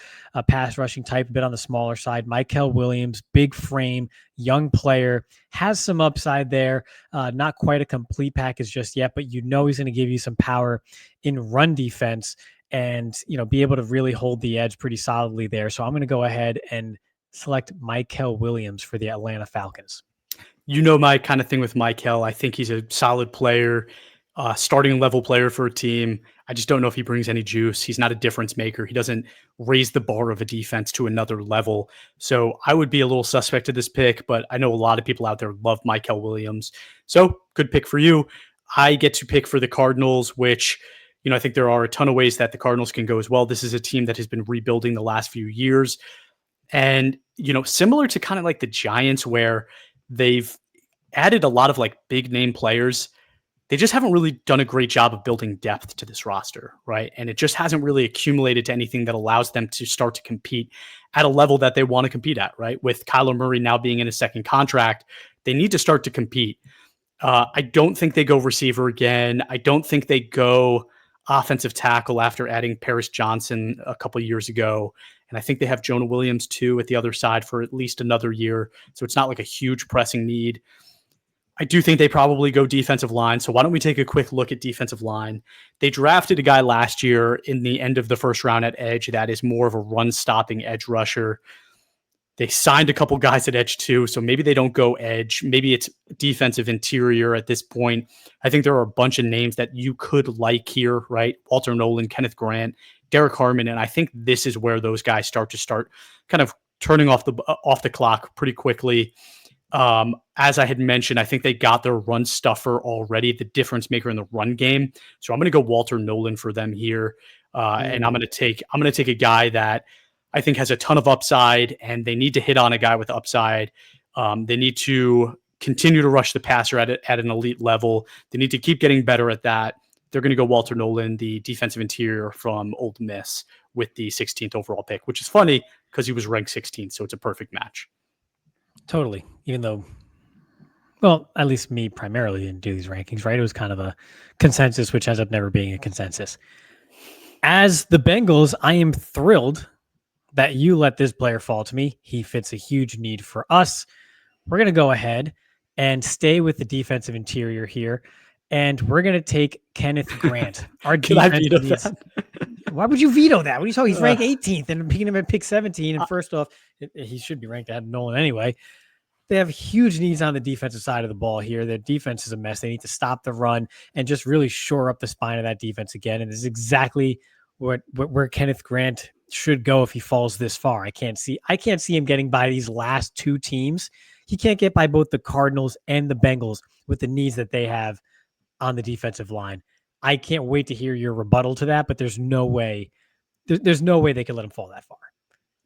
pass rushing type, a bit on the smaller side. Michael Williams, big frame, young player, has some upside there. Not quite a complete package just yet, but he's going to give you some power in run defense and be able to really hold the edge pretty solidly there. So I'm going to go ahead and select Michael Williams for the Atlanta Falcons. My kind of thing with Michael. I think he's a solid player. starting level player for a team. I just don't know if he brings any juice. He's not a difference maker. He doesn't raise the bar of a defense to another level. So I would be a little suspect to this pick, but I know a lot of people out there love Michael Williams. So good pick for you. I get to pick for the Cardinals, which, I think there are a ton of ways that the Cardinals can go as well. This is a team that has been rebuilding the last few years. And, similar to kind of like the Giants, where they've added a lot of like big name players, they just haven't really done a great job of building depth to this roster, right? And it just hasn't really accumulated to anything that allows them to start to compete at a level that they want to compete at, right? With Kyler Murray now being in a second contract, they need to start to compete. I don't think they go receiver again. I don't think they go offensive tackle after adding Paris Johnson a couple of years ago. And I think they have Jonah Williams too at the other side for at least another year. So it's not like a huge pressing need. I do think they probably go defensive line. So why don't we take a quick look at defensive line? They drafted a guy last year in the end of the first round at edge that is more of a run-stopping edge rusher. They signed a couple guys at edge too, so maybe they don't go edge. Maybe it's defensive interior at this point. I think there are a bunch of names that you could like here, right? Walter Nolan, Kenneth Grant, Derek Harmon, and I think this is where those guys start kind of turning off the clock pretty quickly. As I had mentioned, I think they got their run stuffer already, the difference maker in the run game. So I'm going to go Walter Nolan for them here, and I'm going to take a guy that I think has a ton of upside, and they need to hit on a guy with upside. They need to continue to rush the passer at an elite level. They need to keep getting better at that. They're going to go Walter Nolan, the defensive interior from Ole Miss, with the 16th overall pick, which is funny because he was ranked 16th, so it's a perfect match. Totally. Even though, well, at least me primarily didn't do these rankings, right? It was kind of a consensus, which ends up never being a consensus. As the Bengals, I am thrilled that you let this player fall to me. He fits a huge need for us. We're going to go ahead and stay with the defensive interior here, and we're going to take Kenneth Grant. Our defense needs. Why would you veto that? What are you talking? He's ranked 18th and picking him at pick 17. And first off, he should be ranked ahead of Nolan anyway. They have huge needs on the defensive side of the ball here. Their defense is a mess. They need to stop the run and just really shore up the spine of that defense again. And this is exactly where Kenneth Grant should go if he falls this far. I can't see him getting by these last two teams. He can't get by both the Cardinals and the Bengals with the needs that they have on the defensive line. I can't wait to hear your rebuttal to that, but there's no way they could let him fall that far.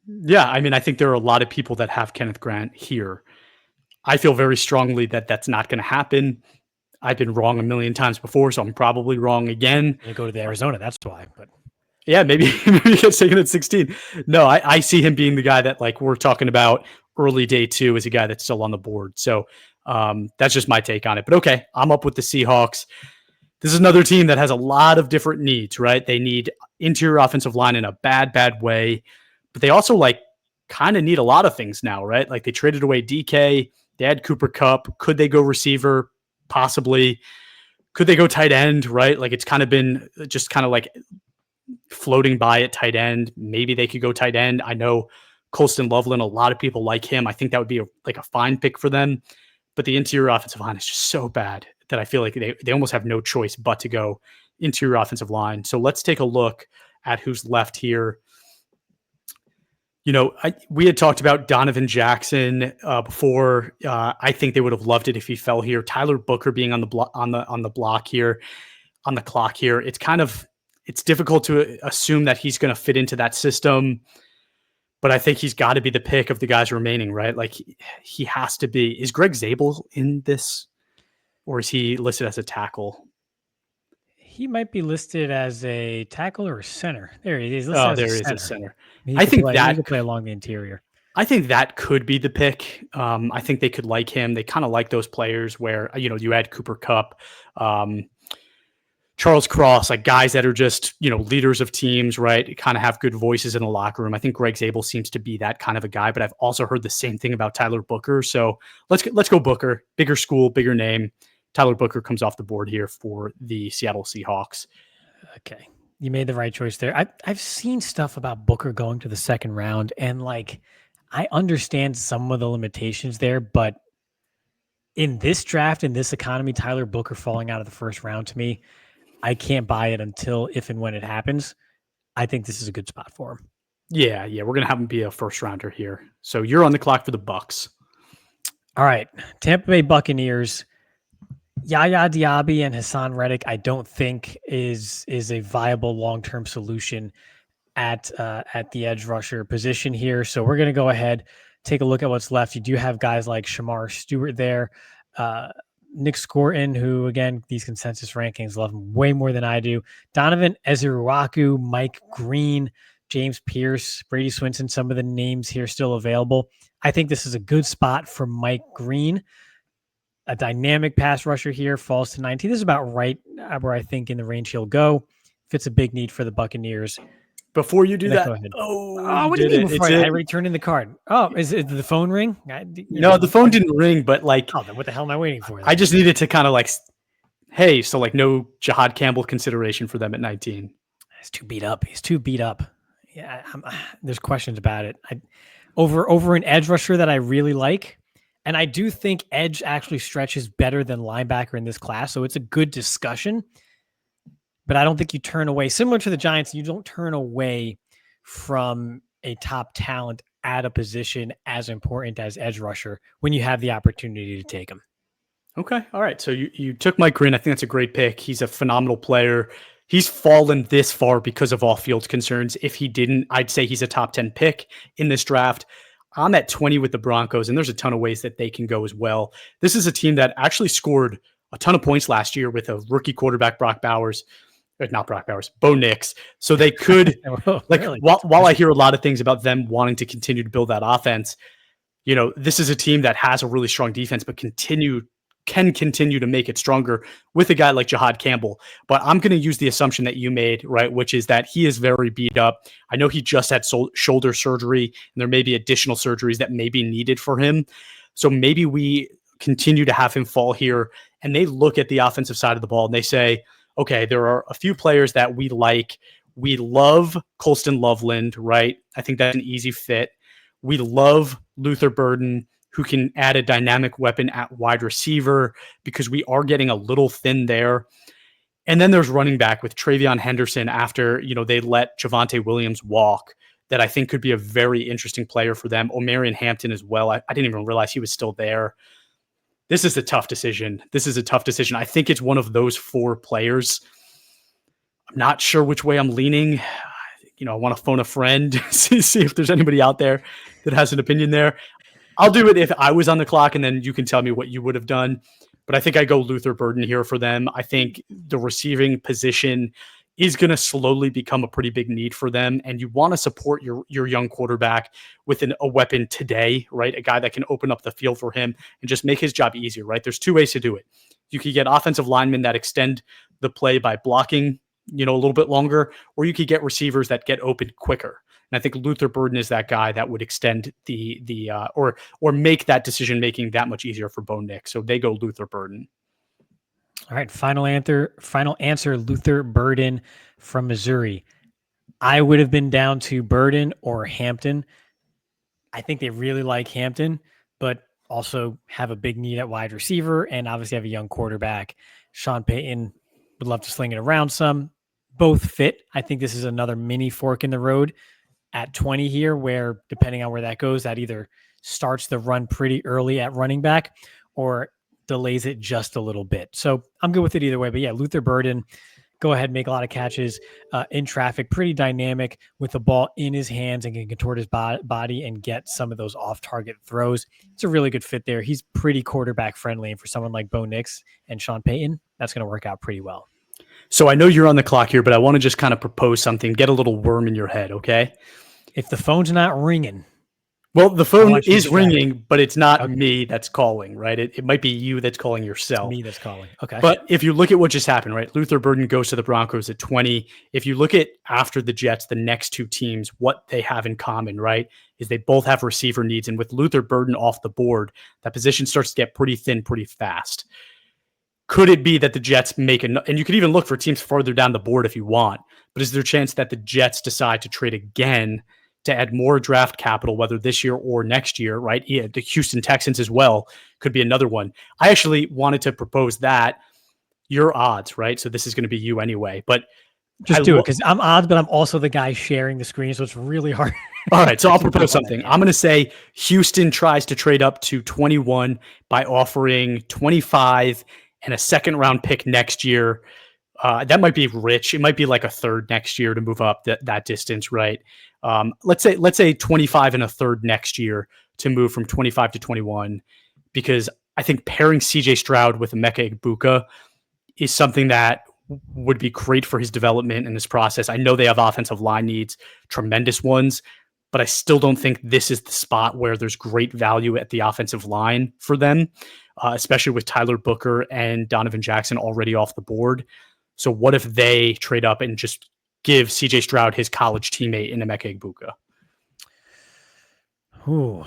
Yeah, I mean, I think there are a lot of people that have Kenneth Grant here. I feel very strongly that that's not going to happen. I've been wrong a million times before, so I'm probably wrong again. You go to the Arizona, that's why. But yeah, maybe he gets taken at 16. No, I see him being the guy that like we're talking about early day 2 is a guy that's still on the board. So that's just my take on it. But okay, I'm up with the Seahawks. This is another team that has a lot of different needs, right? They need interior offensive line in a bad way, but they also like kind of need a lot of things now, right? Like they traded away DK, they had Cooper Kupp. Could they go receiver? Possibly. Could they go tight end, right? Like it's kind of been just kind of like floating by at tight end. Maybe they could go tight end. I know Colston Loveland, a lot of people like him. I think that would be a fine pick for them. But the interior offensive line is just so bad that I feel like they almost have no choice but to go interior offensive line. So let's take a look at who's left here. We had talked about Donovan Jackson before. I think they would have loved it if he fell here. Tyler Booker being on the clock here. It's difficult to assume that he's going to fit into that system, but I think he's got to be the pick of the guys remaining, right? Like he has to be. Is Greg Zabel in this, or is he listed as a tackle? He might be listed as a tackle or a center. There he is. Oh, there is a center. I think he could play along the interior. I think that could be the pick. I think they could like him. They kind of like those players where, you add Cooper Kupp, Charles Cross, like guys that are just, leaders of teams, right? Kind of have good voices in the locker room. I think Greg Zabel seems to be that kind of a guy, but I've also heard the same thing about Tyler Booker. So let's go Booker, bigger school, bigger name. Tyler Booker comes off the board here for the Seattle Seahawks. Okay. You made the right choice there. I've seen stuff about Booker going to the second round, and like I understand some of the limitations there, but In this draft, in this economy, Tyler Booker falling out of the first round to me, I can't buy it until if and when it happens. I think this is a good spot for him. Yeah, we're gonna have him be a first rounder here. So you're on the clock for the Bucks. All right, Tampa Bay Buccaneers. Yaya Diaby and Hassan Reddick, I don't think is a viable long term solution at the edge rusher position here. So we're gonna go ahead, take a look at what's left. You do have guys like Shamar Stewart there, uh, Nick Scorton, who again these consensus rankings love him way more than I do. Donovan Ezeruaku, Mike Green, James Pierce, Brady Swinson. Some of the names here still available. I think this is a good spot for Mike Green. A dynamic pass rusher here falls to 19. This is about right where I think in the range he'll go. Fits a big need for the Buccaneers. Before you do that, Go ahead. oh, What do you mean before I return in the card? Oh, is it the phone ring? No, the phone didn't ring, but like, oh, then what the hell am I waiting for? Then? I just needed to kind of like, hey, so like no Jahad Campbell consideration for them at 19. He's too beat up. He's too beat up. Yeah, there's questions about it. Over an edge rusher that I really like. And I do think edge actually stretches better than linebacker in this class. So it's a good discussion. But I don't think you turn away, similar to the Giants, you don't turn away from a top talent at a position as important as edge rusher when you have the opportunity to take him. Okay. All right. So you took Mike Green. I think that's a great pick. He's a phenomenal player. He's fallen this far because of off-field concerns. If he didn't, I'd say he's a top 10 pick in this draft. I'm at 20 with the Broncos, and there's a ton of ways that they can go as well. This is a team that actually scored a ton of points last year with a rookie quarterback, Bo Nix. So they could, really? while I hear a lot of things about them wanting to continue to build that offense, this is a team that has a really strong defense, but can continue to make it stronger with a guy like Jahad Campbell. But I'm going to use the assumption that you made, right, which is that he is very beat up. I know he just had shoulder surgery, and there may be additional surgeries that may be needed for him. So maybe we continue to have him fall here, and they look at the offensive side of the ball and they say, okay, there are a few players that we like. We love Colston Loveland, right? I think that's an easy fit. We love Luther Burden, who can add a dynamic weapon at wide receiver because we are getting a little thin there. And then there's running back with Travion Henderson after, they let Javonte Williams walk, that I think could be a very interesting player for them. Omarion Hampton as well. I didn't even realize he was still there. This is a tough decision. I think it's one of those four players. I'm not sure which way I'm leaning. I want to phone a friend, see if there's anybody out there that has an opinion there. I'll do it if I was on the clock, and then you can tell me what you would have done. But I think I go Luther Burden here for them. I think the receiving position is going to slowly become a pretty big need for them. And you want to support your young quarterback with a weapon today, right? A guy that can open up the field for him and just make his job easier, right? There's two ways to do it. You could get offensive linemen that extend the play by blocking, a little bit longer, or you could get receivers that get open quicker. And I think Luther Burden is that guy that would extend or make that decision making that much easier for Bo Nix. So they go Luther Burden. All right, final answer, Luther Burden from Missouri. I would have been down to Burden or Hampton. I think they really like Hampton, but also have a big need at wide receiver and obviously have a young quarterback. Sean Payton would love to sling it around some. Both fit. I think this is another mini fork in the road at 20 here, where depending on where that goes, that either starts the run pretty early at running back or delays it just a little bit. So I'm good with it either way. But yeah, Luther Burden, go ahead, make a lot of catches in traffic, pretty dynamic with the ball in his hands and can contort his body and get some of those off-target throws. It's a really good fit there. He's pretty quarterback friendly. And for someone like Bo Nix and Sean Payton, that's going to work out pretty well. So I know you're on the clock here, but I want to just kind of propose something, get a little worm in your head, okay? If the phone's not ringing. Well, the phone is ringing, but it's not me that's calling, right? It might be you that's calling yourself. It's me that's calling. Okay. But if you look at what just happened, right? Luther Burden goes to the Broncos at 20. If you look at after the Jets, the next two teams, what they have in common, right, is they both have receiver needs. And with Luther Burden off the board, that position starts to get pretty thin pretty fast. Could it be that the Jets make and you could even look for teams further down the board if you want, but is there a chance that the Jets decide to trade again to add more draft capital, whether this year or next year, right? Yeah, the Houston Texans as well could be another one. I actually wanted to propose that your odds, right? So this is going to be you anyway, but Just do it because I'm odds, but I'm also the guy sharing the screen, so it's really hard. All right, so I'll keep up propose on that, something. yeah. I'm going to say Houston tries to trade up to 21 by offering 25 and a second round pick next year. That might be rich. It might be like a third next year to move up that distance, right? Let's say 25 and a third next year to move from 25 to 21, because I think pairing CJ Stroud with Emeka Egbuka is something that would be great for his development and his process. I know they have offensive line needs, tremendous ones, but I still don't think this is the spot where there's great value at the offensive line for them, especially with Tyler Booker and Donovan Jackson already off the board. So what if they trade up and just give CJ Stroud his college teammate in Emeka Egbuka? Ooh.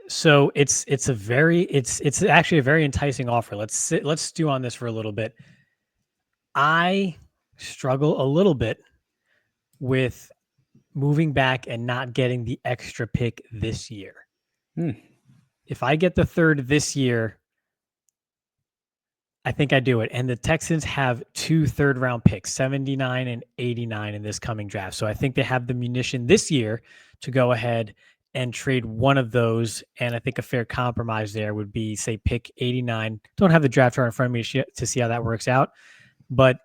So it's actually a very enticing offer. Let's stew on this for a little bit. I struggle a little bit with moving back and not getting the extra pick this year. If I get the third this year, I think I do it. And the Texans have 2 third-round picks, 79 and 89 in this coming draft. So I think they have the munition this year to go ahead and trade one of those. And I think a fair compromise there would be, say, pick 89. Don't have the draft chart in front of me to see how that works out. But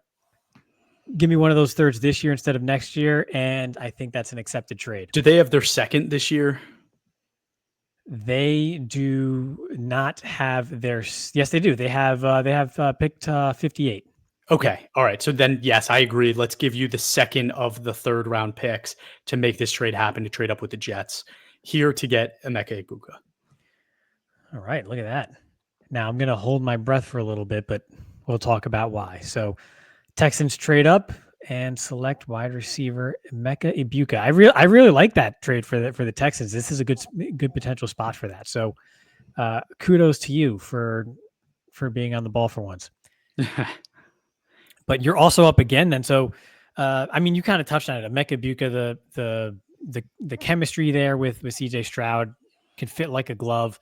give me one of those thirds this year instead of next year, and I think that's an accepted trade. Do they have their second this year? They do not have their. Yes, they do. They have picked 58. Okay. All right. So then, yes, I agree. Let's give you the second of the third round picks to make this trade happen, to trade up with the Jets here to get Emeka Egbuka. All right. Look at that. Now I'm going to hold my breath for a little bit, but we'll talk about why. So Texans trade up and select wide receiver Emeka Egbuka. I really like that trade for the Texans. This is a good potential spot for that. So kudos to you for being on the ball for once. But you're also up again then. So I mean, you kind of touched on it. Emeka Egbuka, the chemistry there with CJ Stroud can fit like a glove.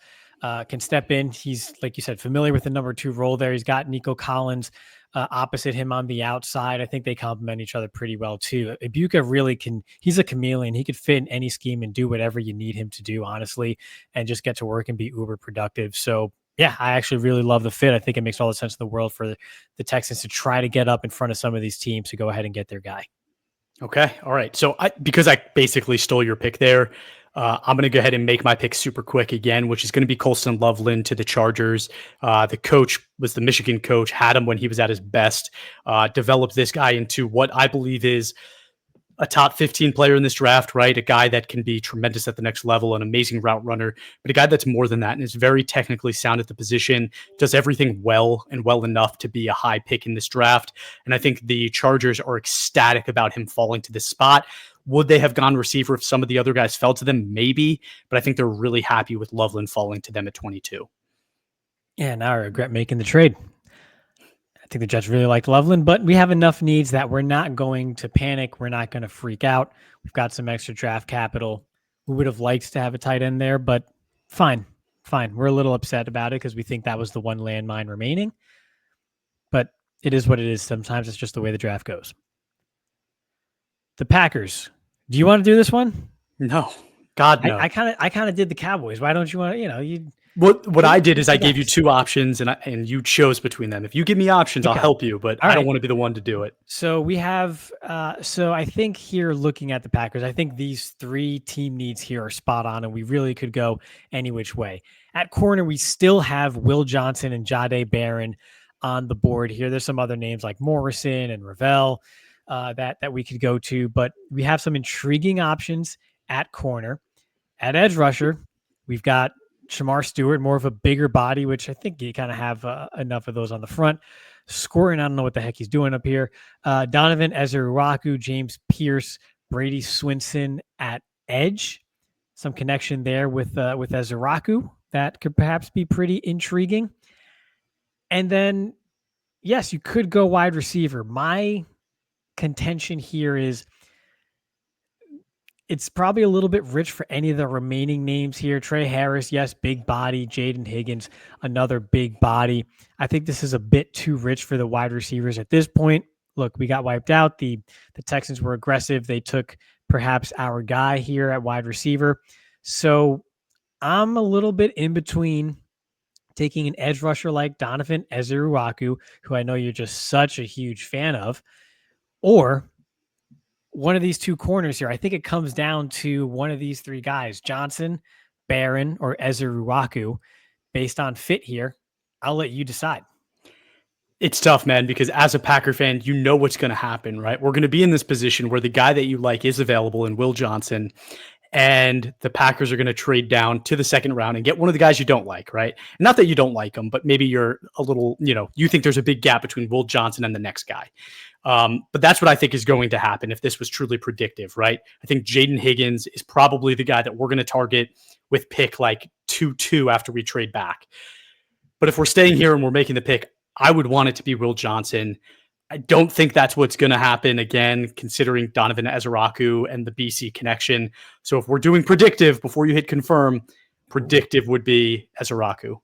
Can step in. He's, like you said, familiar with the number 2 role there. He's got Nico Collins opposite him on the outside. I think they complement each other pretty well too. Egbuka really can. He's a chameleon. He could fit in any scheme and do whatever you need him to do, honestly, and just get to work and be uber productive. So yeah, I actually really love the fit. I think it makes all the sense in the world for the Texans to try to get up in front of some of these teams to go ahead and get their guy. Okay. All right. So because I basically stole your pick there, I'm going to go ahead and make my pick super quick again, which is going to be Colston Loveland to the Chargers. The coach was the Michigan coach, had him when he was at his best, developed this guy into what I believe is a top 15 player in this draft, right? A guy that can be tremendous at the next level, an amazing route runner, but a guy that's more than that and is very technically sound at the position, does everything well and well enough to be a high pick in this draft. And I think the Chargers are ecstatic about him falling to this spot. Would they have gone receiver if some of the other guys fell to them? Maybe, but I think they're really happy with Loveland falling to them at 22. Yeah, now I regret making the trade. I think the Jets really like Loveland, but we have enough needs that we're not going to panic. We're not going to freak out. We've got some extra draft capital. We would have liked to have a tight end there, but fine. We're a little upset about it because we think that was the one landmine remaining, but it is what it is. Sometimes it's just the way the draft goes. The Packers. Do you want to do this one? No, God, no. I kind of did the Cowboys. Why don't you want to, What I did is I gave you 2 options and you chose between them. If you give me options, okay, I'll help you, but I don't want to be the one to do it. So we have, so I think here looking at the Packers, I think these 3 team needs here are spot on and we really could go any which way. At corner, we still have Will Johnson and Jahdae Barron on the board here. There's some other names like Morrison and Ravel that we could go to, but we have some intriguing options at corner. At edge rusher, we've got Shamar Stewart, more of a bigger body, which I think you kind of have enough of those on the front. Scoring, I don't know what the heck he's doing up here. Donovan Ezeuruaku, James Pierce, Brady Swinson at edge. Some connection there with Ezeuruaku that could perhaps be pretty intriguing. And then, yes, you could go wide receiver. My contention here is It's probably a little bit rich for any of the remaining names here. Trey Harris, yes, big body. Jaden Higgins, another big body. I think this is a bit too rich for the wide receivers at this point. Look, we got wiped out. The Texans were aggressive. They took perhaps our guy here at wide receiver. So I'm a little bit in between taking an edge rusher like Donovan Ezeruaku, who I know you're just such a huge fan of, or one of these two corners here. I think it comes down to one of these three guys, Johnson, Barron, or Ezeruaku, based on fit here. I'll let you decide. It's tough, man, because as a Packer fan, you know what's going to happen, right? We're going to be in this position where the guy that you like is available in Will Johnson, and the Packers are going to trade down to the second round and get one of the guys you don't like, right? Not that you don't like him, but maybe you're a little, you think there's a big gap between Will Johnson and the next guy. But that's what I think is going to happen if this was truly predictive, right? I think Jaden Higgins is probably the guy that we're going to target with pick like 2-2 after we trade back. But if we're staying here and we're making the pick, I would want it to be Will Johnson. I don't think that's what's going to happen again, considering Donovan Ezeruaku and the BC connection. So if we're doing predictive before you hit confirm, predictive would be Ezeruaku.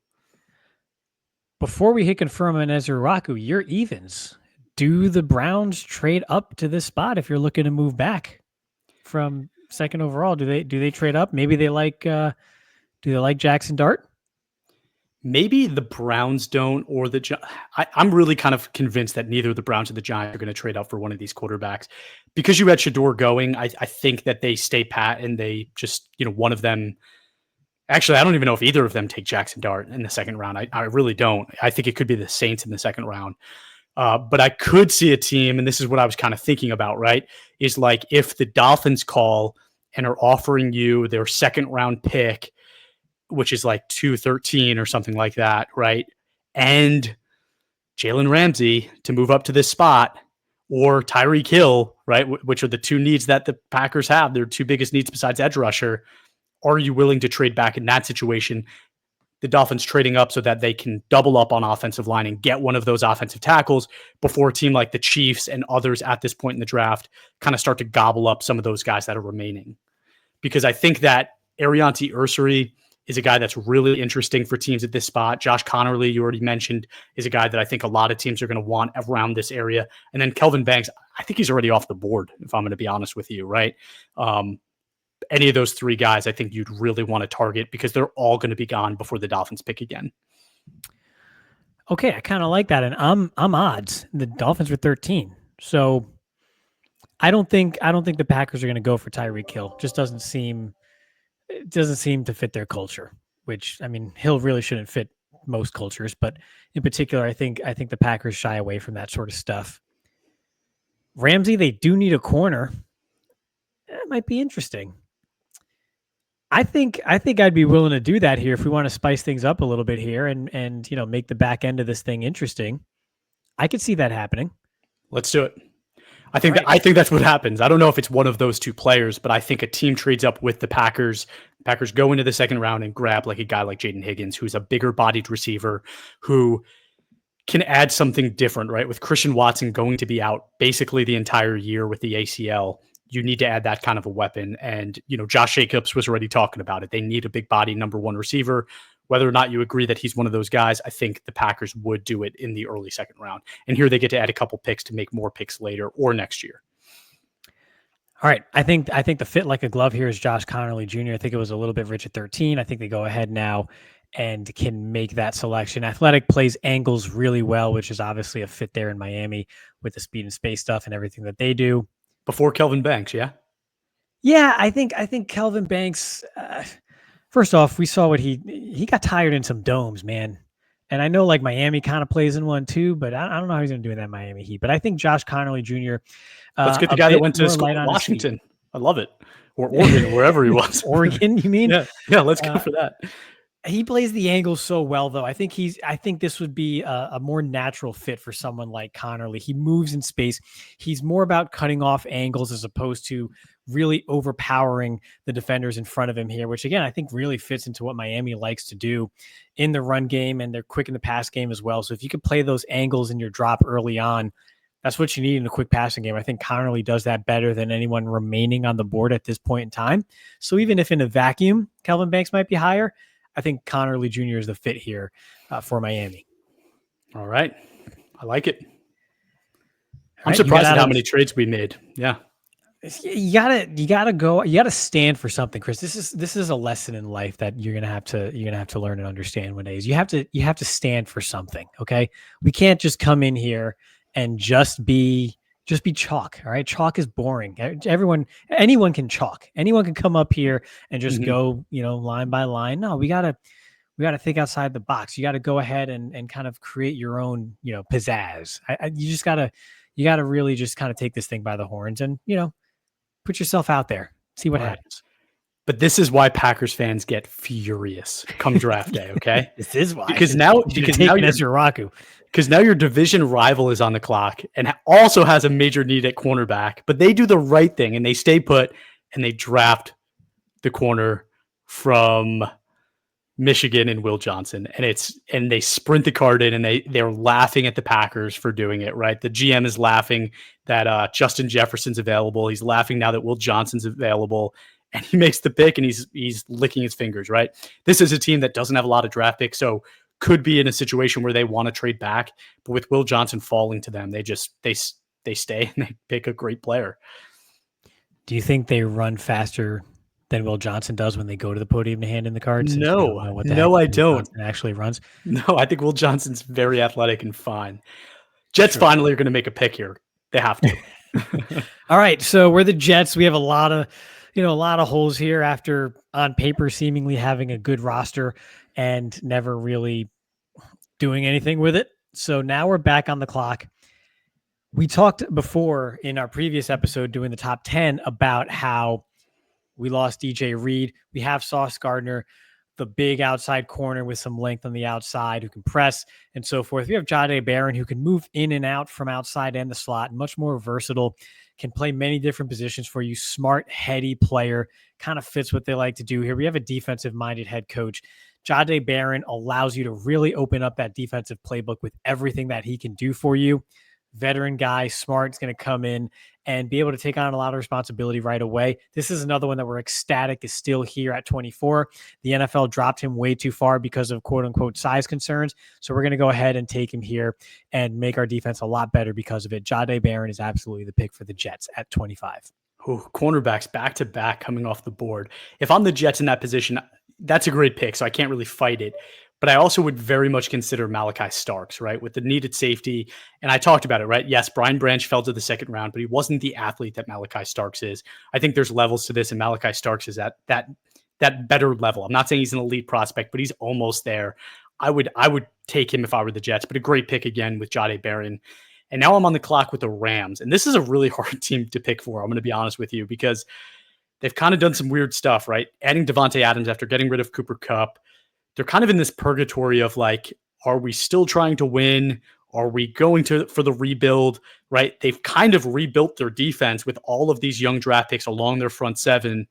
Before we hit confirm on Ezeruaku, you're evens. Do the Browns trade up to this spot if you're looking to move back from second overall? Do they trade up? Maybe they like do they like Jackson Dart? Maybe the Browns don't, or I'm really kind of convinced that neither the Browns or the Giants are going to trade up for one of these quarterbacks. Because you had Shedeur going, I think that they stay pat and they just, one of them. Actually, I don't even know if either of them take Jackson Dart in the second round. I really don't. I think it could be the Saints in the second round. But I could see a team, and this is what I was kind of thinking about, right? Is like if the Dolphins call and are offering you their second round pick, which is like 213 or something like that, right? And Jalen Ramsey to move up to this spot, or Tyreek Hill, right? Which are the two needs that the Packers have. Their two biggest needs besides edge rusher. Are you willing to trade back in that situation? The Dolphins trading up so that they can double up on offensive line and get one of those offensive tackles before a team like the Chiefs and others at this point in the draft kind of start to gobble up some of those guys that are remaining. Because I think that Arianti Ursary is a guy that's really interesting for teams at this spot. Josh Connerly, you already mentioned, is a guy that I think a lot of teams are going to want around this area. And then Kelvin Banks, I think he's already off the board, if I'm going to be honest with you, right? Any of those three guys, I think you'd really want to target because they're all going to be gone before the Dolphins pick again. Okay, I kind of like that. And I'm odds. The Dolphins were 13. So I don't think the Packers are going to go for Tyreek Hill. Just doesn't seem to fit their culture, which, I mean, Hill really shouldn't fit most cultures, but in particular, I think the Packers shy away from that sort of stuff. Ramsey, they do need a corner. That might be interesting. I think I'd be willing to do that here if we want to spice things up a little bit here and make the back end of this thing interesting. I could see that happening. Let's do it. I think that's what happens. I don't know if it's one of those two players, but I think a team trades up with the Packers. Packers go into the second round and grab like a guy like Jaden Higgins, who's a bigger bodied receiver who can add something different, right? With Christian Watson going to be out basically the entire year with the ACL, you need to add that kind of a weapon. And, Josh Jacobs was already talking about it. They need a big body number one receiver. Whether or not you agree that he's one of those guys, I think the Packers would do it in the early second round. And here they get to add a couple picks to make more picks later or next year. All right. I think the fit like a glove here is Josh Connerly Jr. I think it was a little bit rich at 13. I think they go ahead now and can make that selection. Athletic plays angles really well, which is obviously a fit there in Miami with the speed and space stuff and everything that they do. Before Kelvin Banks, yeah? Yeah, I think Kelvin Banks, first off, we saw what he got tired in some domes, man. And I know like Miami kind of plays in one too, but I don't know how he's going to do in that Miami Heat. But I think Josh Connerly Jr. Let's get the guy that went to school in Washington. I love it. Or Oregon, or wherever he was. Oregon, you mean? Yeah, let's go for that. He plays the angles so well, though. I think this would be a more natural fit for someone like Connerly. He moves in space. He's more about cutting off angles as opposed to really overpowering the defenders in front of him here, which again, I think really fits into what Miami likes to do in the run game, and they're quick in the pass game as well. So if you could play those angles in your drop early on, That's what you need in a quick passing game. I think Connerly does that better than anyone remaining on the board at this point in time. So even if in a vacuum, Kelvin Banks might be higher, I think Connerly Jr. is the fit here for Miami. All right. I like it. I'm Right, surprised at how many trades we made. Yeah. You gotta stand for something, Chris. This is a lesson in life that you're gonna have to learn and understand one day. You have to stand for something. Okay. We can't just come in here and just be chalk. All right. Chalk is boring. Anyone can chalk. Anyone can come up here and just go, line by line. No, we gotta think outside the box. You got to go ahead and kind of create your own, pizzazz. You gotta really just kind of take this thing by the horns and, put yourself out there, see what happens. But this is why Packers fans get furious come draft day. Okay. This is why, because now your division rival is on the clock and also has a major need at cornerback, but they do the right thing and they stay put and they draft the corner from Michigan and Will Johnson, and they sprint the card in, and they're laughing at the Packers for doing it. Right, the GM is laughing that Justin Jefferson's available. He's laughing now that Will Johnson's available, and he makes the pick, and he's licking his fingers. Right, this is a team that doesn't have a lot of draft picks, so could be in a situation where they want to trade back, but with Will Johnson falling to them, they stay and they pick a great player. Do you think they run faster than Will Johnson does when they go to the podium to hand in the cards? No, I don't. Actually runs. No, I think Will Johnson's very athletic and fine. Jets finally are going to make a pick here. They have to. All right, so we're the Jets. We have a lot of holes here after on paper seemingly having a good roster and never really doing anything with it. So now we're back on the clock. We talked before in our previous episode doing the top 10 about how we lost DJ Reed. We have Sauce Gardner, the big outside corner with some length on the outside who can press and so forth. We have Jahdae Barron who can move in and out from outside and the slot, much more versatile, can play many different positions for you. Smart, heady player, kind of fits what they like to do here. We have a defensive-minded head coach. Jahdae Barron allows you to really open up that defensive playbook with everything that he can do for you. Veteran guy, smart, is going to come in and be able to take on a lot of responsibility right away. This is another one that we're ecstatic is still here at 24. The NFL dropped him way too far because of quote unquote size concerns. So we're going to go ahead and take him here and make our defense a lot better because of it. Jahdae Barron is absolutely the pick for the Jets at 25. Oh, cornerbacks back to back coming off the board. If I'm the Jets in that position, that's a great pick. So I can't really fight it. But I also would very much consider Malachi Starks, right, with the needed safety. And I talked about it, right? Yes, Brian Branch fell to the second round, but he wasn't the athlete that Malachi Starks is. I think there's levels to this, and Malachi Starks is at that better level. I'm not saying he's an elite prospect, but he's almost there. I would take him if I were the Jets, but a great pick again with Jahdae Barron. And now I'm on the clock with the Rams. And this is a really hard team to pick for, I'm going to be honest with you, because they've kind of done some weird stuff, right? Adding Devontae Adams after getting rid of Cooper Kupp. They're kind of in this purgatory of like, are we still trying to win? Are we going for the rebuild, right? They've kind of rebuilt their defense with all of these young draft picks along their front seven.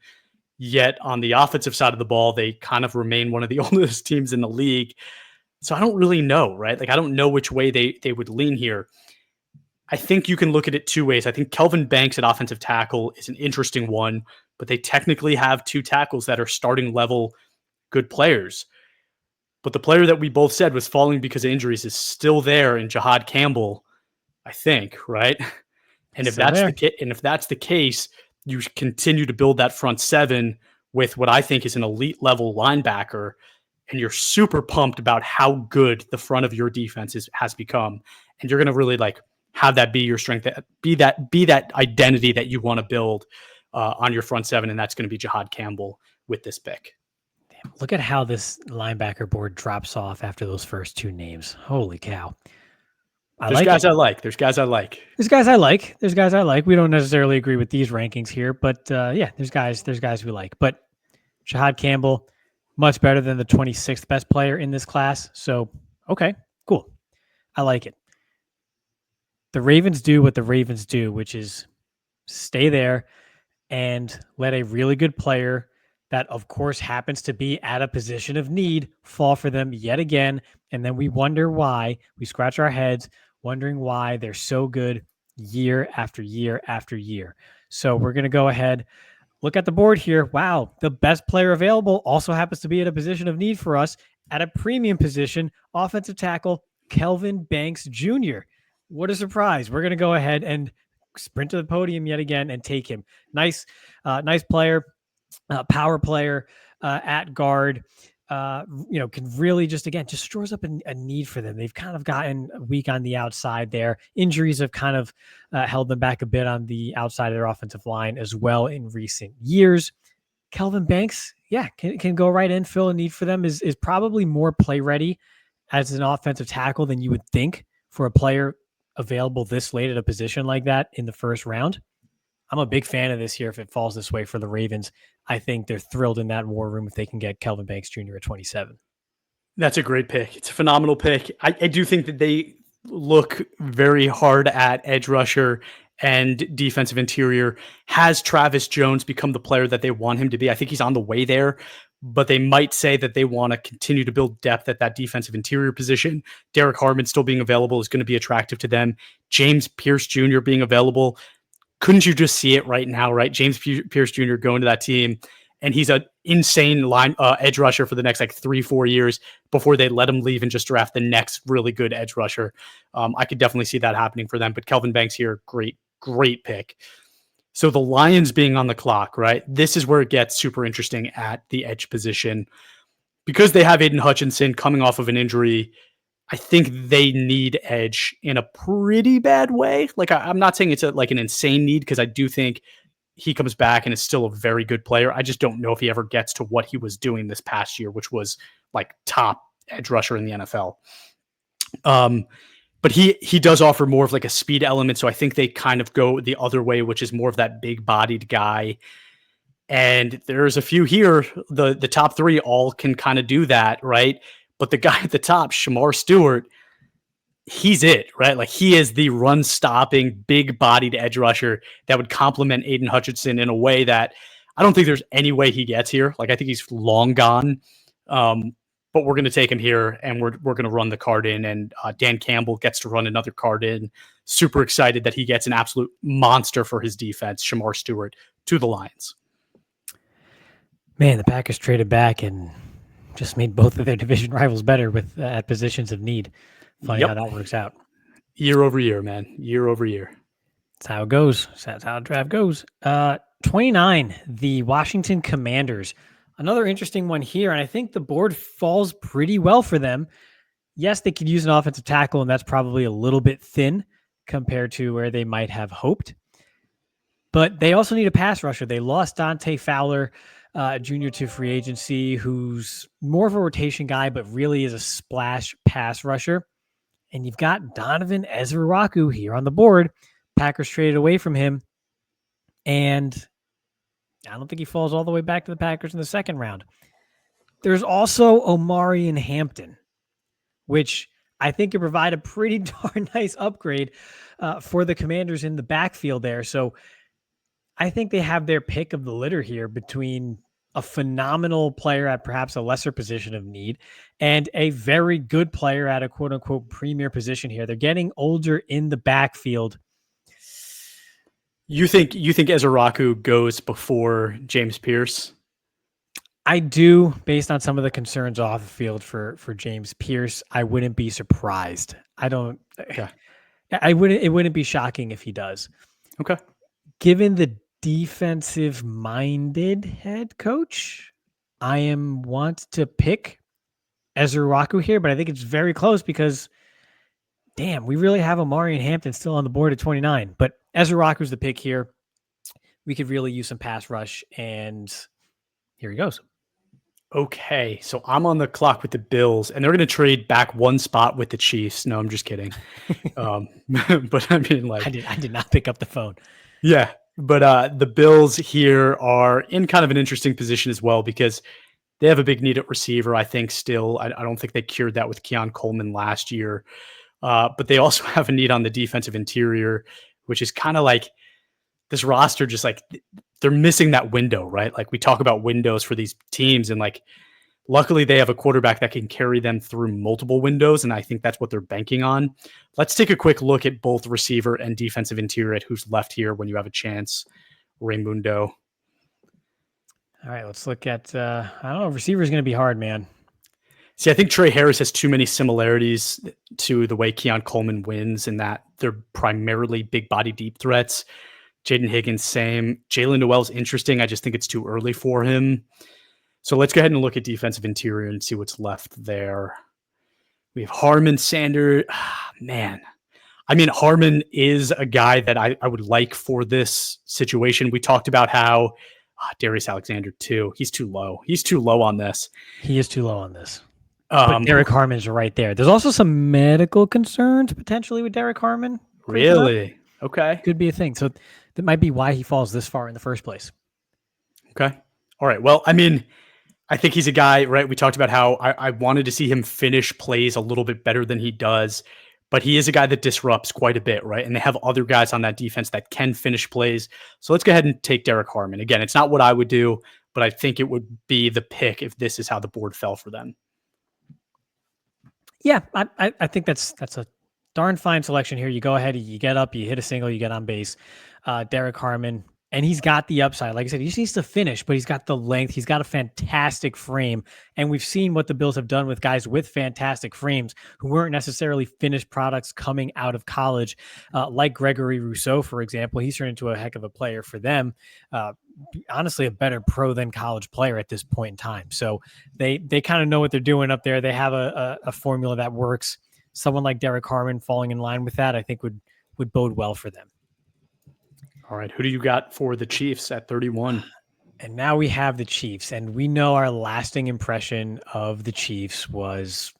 Yet on the offensive side of the ball, they kind of remain one of the oldest teams in the league. So I don't really know, right? Like, I don't know which way they would lean here. I think you can look at it two ways. I think Kelvin Banks at offensive tackle is an interesting one, but they technically have two tackles that are starting level good players. But the player that we both said was falling because of injuries is still there in Jahad Campbell, I think, right? And if that's the case, you continue to build that front seven with what I think is an elite level linebacker, and you're super pumped about how good the front of your defense has become, and you're going to really like have that be your strength, be that identity that you want to build on your front seven, and that's going to be Jahad Campbell with this pick. Look at how this linebacker board drops off after those first two names. Holy cow. There's guys I like. There's guys I like. We don't necessarily agree with these rankings here, but there's guys we like. But Jahad Campbell, much better than the 26th best player in this class. So, okay, cool. I like it. The Ravens do what the Ravens do, which is stay there and let a really good player that, of course, happens to be at a position of need fall for them yet again. And then we wonder why. We scratch our heads wondering why they're so good year after year after year. So we're going to go ahead, look at the board here. Wow, the best player available also happens to be at a position of need for us at a premium position, offensive tackle, Kelvin Banks Jr. What a surprise. We're going to go ahead and sprint to the podium yet again and take him. Nice player, power player at guard. Can really just stores up a need for them. They've kind of gotten weak on the outside there. Injuries have kind of held them back a bit on the outside of their offensive line as well in recent years. Kelvin Banks, can go right in, fill a need for them, is probably more play ready as an offensive tackle than you would think for a player available this late at a position like that in the first round. I'm a big fan of this here if it falls this way for the Ravens. I think they're thrilled in that war room if they can get Kelvin Banks Jr. at 27. That's a great pick. It's a phenomenal pick. I do think that they look very hard at edge rusher and defensive interior. Has Travis Jones become the player that they want him to be? I think he's on the way there, but they might say that they want to continue to build depth at that defensive interior position. Derek Harmon still being available is going to be attractive to them. James Pierce Jr. being available. Couldn't you just see it right now, right? James Pierce Jr. going to that team, and he's an insane edge rusher for the next 3-4 years before they let him leave and just draft the next really good edge rusher. I could definitely see that happening for them, but Kelvin Banks here, great pick. So the Lions being on the clock, right? This is where it gets super interesting at the edge position. Because they have Aiden Hutchinson coming off of an injury, I think they need edge in a pretty bad way. I'm not saying it's an insane need, because I do think he comes back and is still a very good player. I just don't know if he ever gets to what he was doing this past year, which was top edge rusher in the NFL. But he does offer more of a speed element. So I think they kind of go the other way, which is more of that big bodied guy. And there's a few here. The top three all can kind of do that, right? But the guy at the top, Shedeur Stewart, he's it, right? He is the run-stopping, big-bodied edge rusher that would complement Aiden Hutchinson in a way that I don't think there's any way he gets here. I think he's long gone. But we're going to take him here, and we're going to run the card in, and Dan Campbell gets to run another card in. Super excited that he gets an absolute monster for his defense, Shedeur Stewart, to the Lions. Man, the Packers traded back and just made both of their division rivals better with at positions of need. Funny how that works out. Year over year, man. Year over year. That's how it goes. That's how the draft goes. 29, the Washington Commanders. Another interesting one here, and I think the board falls pretty well for them. Yes, they could use an offensive tackle, and that's probably a little bit thin compared to where they might have hoped. But they also need a pass rusher. They lost Dante Fowler Jr. to free agency, who's more of a rotation guy, but really is a splash pass rusher. And you've got Donovan Ezra-Raku here on the board. Packers traded away from him. And I don't think he falls all the way back to the Packers in the second round. There's also Omarion Hampton, which I think could provide a pretty darn nice upgrade for the Commanders in the backfield there. So I think they have their pick of the litter here between a phenomenal player at perhaps a lesser position of need and a very good player at a quote unquote premier position here. They're getting older in the backfield. You think Ezra-Raku goes before James Pierce? I do, based on some of the concerns off the field for James Pierce. I wouldn't be surprised. It wouldn't be shocking if he does. Okay. Given the defensive-minded head coach, I want to pick Ezra-Raku here, but I think it's very close because, damn, we really have Omarion Hampton still on the board at 29. But Ezra-Raku's the pick here. We could really use some pass rush, and here he goes. Okay, so I'm on the clock with the Bills, and they're going to trade back one spot with the Chiefs. No, I'm just kidding. But I mean, I did not pick up the phone. Yeah, but the Bills here are in kind of an interesting position as well because they have a big need at receiver, I think, still. I don't think they cured that with Keon Coleman last year. But they also have a need on the defensive interior, which is kind of this roster just they're missing that window, right? We talk about windows for these teams, and Luckily, they have a quarterback that can carry them through multiple windows, and I think that's what they're banking on. Let's take a quick look at both receiver and defensive interior at who's left here when you have a chance. Raymundo. All right, let's look at, I don't know, receiver is going to be hard, man. See, I think Trey Harris has too many similarities to the way Keon Coleman wins in that they're primarily big body deep threats. Jaden Higgins, same. Jalen Noel's interesting. I just think it's too early for him. So let's go ahead and look at defensive interior and see what's left there. We have Harmon, Sander. Man, I mean, Harmon is a guy that I would like for this situation. We talked about how Darius Alexander too. He's too low. He's too low on this. He is too low on this. But Derek Harmon's right there. There's also some medical concerns potentially with Derek Harmon. Really? Okay. Could be a thing. So that might be why he falls this far in the first place. Okay. All right. Well, I mean, I think he's a guy, right? We talked about how I wanted to see him finish plays a little bit better than he does, but he is a guy that disrupts quite a bit, right? And they have other guys on that defense that can finish plays. So let's go ahead and take Derek Harmon. Again, it's not what I would do, but I think it would be the pick if this is how the board fell for them. Yeah, I think that's a darn fine selection here. You go ahead, you get up, you hit a single, you get on base. Derek Harmon, and he's got the upside. Like I said, he just needs to finish, but he's got the length. He's got a fantastic frame. And we've seen what the Bills have done with guys with fantastic frames who weren't necessarily finished products coming out of college, like Gregory Rousseau, for example. He's turned into a heck of a player for them. Honestly, a better pro than college player at this point in time. So they kind of know what they're doing up there. They have a formula that works. Someone like Derek Harmon falling in line with that, I think would bode well for them. All right. Who do you got for the Chiefs at 31? And now we have the Chiefs, and we know our lasting impression of the Chiefs was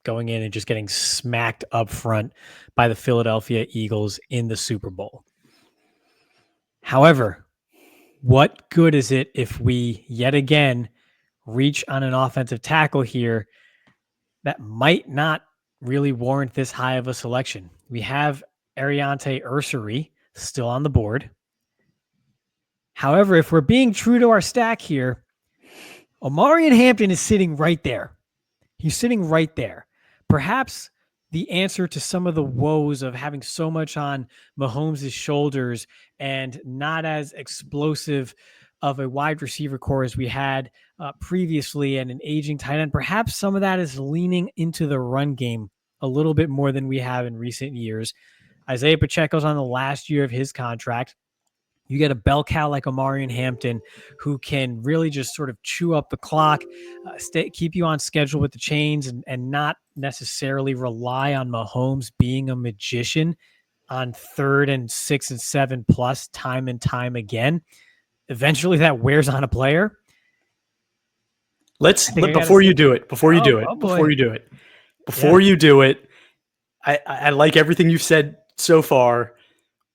going in and just getting smacked up front by the Philadelphia Eagles in the Super Bowl. However, what good is it if we yet again reach on an offensive tackle here that might not really warrant this high of a selection? We have Ariante Ursary still on the board. However, if we're being true to our stack here, Omarion Hampton is sitting right there. He's sitting right there. Perhaps the answer to some of the woes of having so much on Mahomes' shoulders and not as explosive of a wide receiver core as we had previously and an aging tight end, perhaps some of that is leaning into the run game a little bit more than we have in recent years. Isaiah Pacheco's on the last year of his contract. You get a bell cow like Omarion Hampton who can really just sort of chew up the clock, keep you on schedule with the chains and not necessarily rely on Mahomes being a magician on 3rd and 6 and 7 plus time and time again. Eventually that wears on a player. Before you do it, I like everything you've said so far,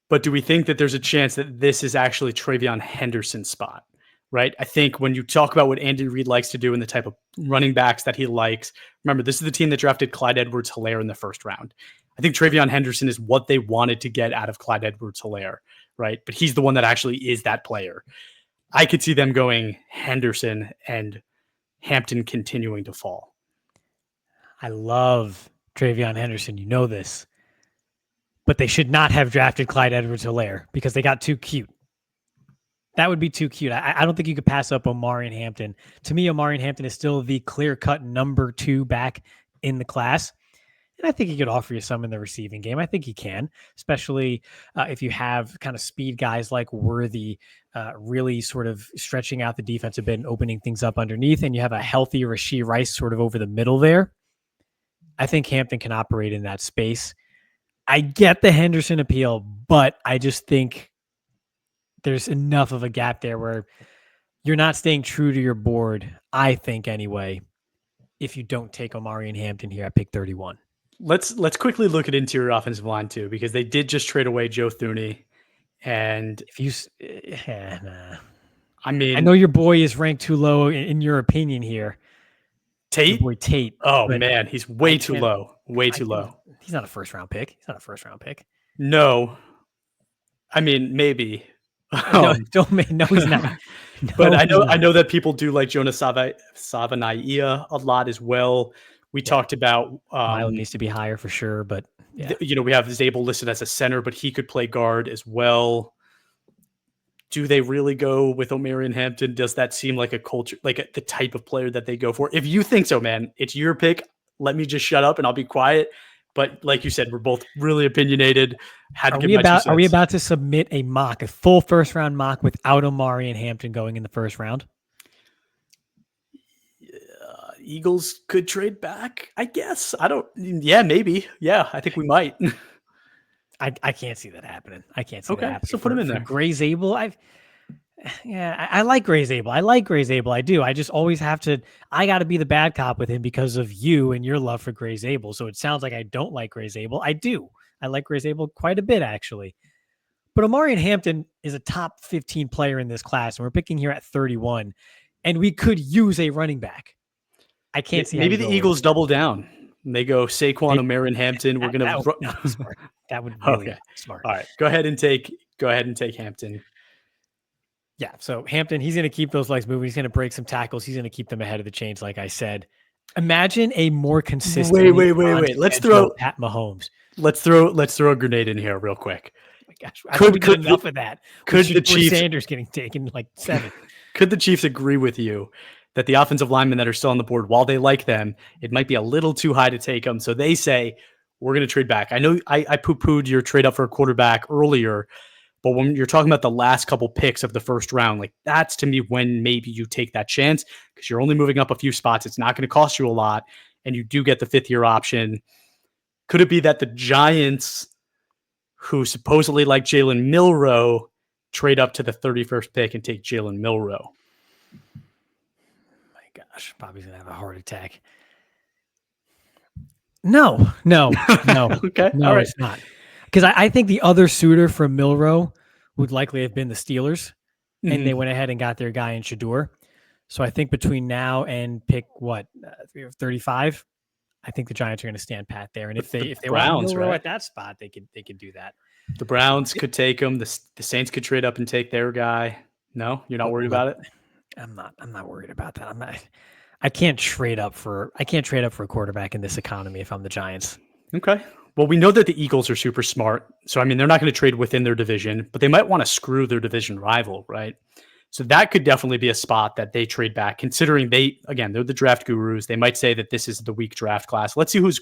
but do we think that there's a chance that this is actually Travion Henderson's spot, right? I think when you talk about what Andy Reid likes to do and the type of running backs that he likes, remember, this is the team that drafted Clyde Edwards-Helaire in the first round. I think Travion Henderson is what they wanted to get out of Clyde Edwards-Helaire, right? But he's the one that actually is that player. I could see them going Henderson and Hampton continuing to fall. I love Travion Henderson. You know this. But they should not have drafted Clyde Edwards-Helaire because they got too cute. That would be too cute. I don't think you could pass up Omarion Hampton. To me, Omarion Hampton is still the clear-cut number 2 back in the class. And I think he could offer you some in the receiving game. I think he can, especially if you have kind of speed guys like Worthy really sort of stretching out the defense a bit and opening things up underneath. And you have a healthy Rashee Rice sort of over the middle there. I think Hampton can operate in that space. I get the Henderson appeal, but I just think there's enough of a gap there where you're not staying true to your board, I think anyway, if you don't take Omarion Hampton here at pick 31. Let's quickly look at interior offensive line too, because they did just trade away Joe Thuney. And if you, I mean, I know your boy is ranked too low in your opinion here. Tate? Your boy Tate. Oh man, he's way too low. Way too low. He's not a first round pick. No. I mean, maybe. No, Um, no, he's not. but No, he's I not. know that people do like Jonas Savanaia a lot as well. We Yeah, talked about Milo needs to be higher for sure, but yeah. we have Zabel listed as a center, but he could play guard as well. Do they really go with Omarion Hampton? Does that seem like a culture, like the type of player that they go for? If you think so, man, it's your pick. Let me just shut up and I'll be quiet. But like you said, we're both really opinionated. Had to give my 2 Are we cents. about to submit a full first round mock without Omari and Hampton going in the first round? Eagles could trade back, I guess. I don't. Yeah, maybe. Yeah, I think we might. I can't see that happening. I can't see that Okay, so happening. put him in For there. Gray Zabel, I like Gray Zabel. I like Gray Zabel. I do. I just always have to. I got to be the bad cop with him because of you and your love for Gray Zabel. So it sounds like I don't like Gray Zabel. I do. I like Gray Zabel quite a bit actually. But Omarion Hampton is a top 15 player in this class, and we're picking here at 31, and we could use a running back. I can't see how Maybe you the go away Eagles from that. double down. And they go Saquon, Maybe Omarion Hampton. We're that gonna. would not be smart. That would really Okay. not be smart. All right. Go ahead and take Hampton. Yeah. So Hampton, he's going to keep those legs moving. He's going to break some tackles. He's going to keep them ahead of the chains, like I said. Imagine a more consistent. Wait. Let's throw Pat Mahomes. let's throw a grenade in here real quick. Oh my gosh, I think we did enough of that. Could the Chiefs Sanders getting taken like 7? Could the Chiefs agree with you that the offensive linemen that are still on the board, while they like them, it might be a little too high to take them? So they say, we're going to trade back. I know I poo-pooed your trade up for a quarterback earlier, but when you're talking about the last couple picks of the first round, like that's to me when maybe you take that chance because you're only moving up a few spots. It's not going to cost you a lot, and you do get the 5th-year option. Could it be that the Giants, who supposedly like Jalen Milroe, trade up to the 31st pick and take Jalen Milroe? My gosh, Bobby's going to have a heart attack. No. Okay. No, all right. It's not. Because I think the other suitor for Milroe would likely have been the Steelers, and they went ahead and got their guy in Shedeur. So I think between now and pick 35, I think the Giants are going to stand pat there. And if they Browns, want Milroe right? at that spot, they could do that. The Browns could take him. The Saints could trade up and take their guy. No, you're not worried about it? I'm not worried about that. I can't trade up for a quarterback in this economy if I'm the Giants. Okay. Well, we know that the Eagles are super smart. So, I mean, they're not going to trade within their division, but they might want to screw their division rival, right? So that could definitely be a spot that they trade back, considering they're the draft gurus. They might say that this is the weak draft class. Let's see who's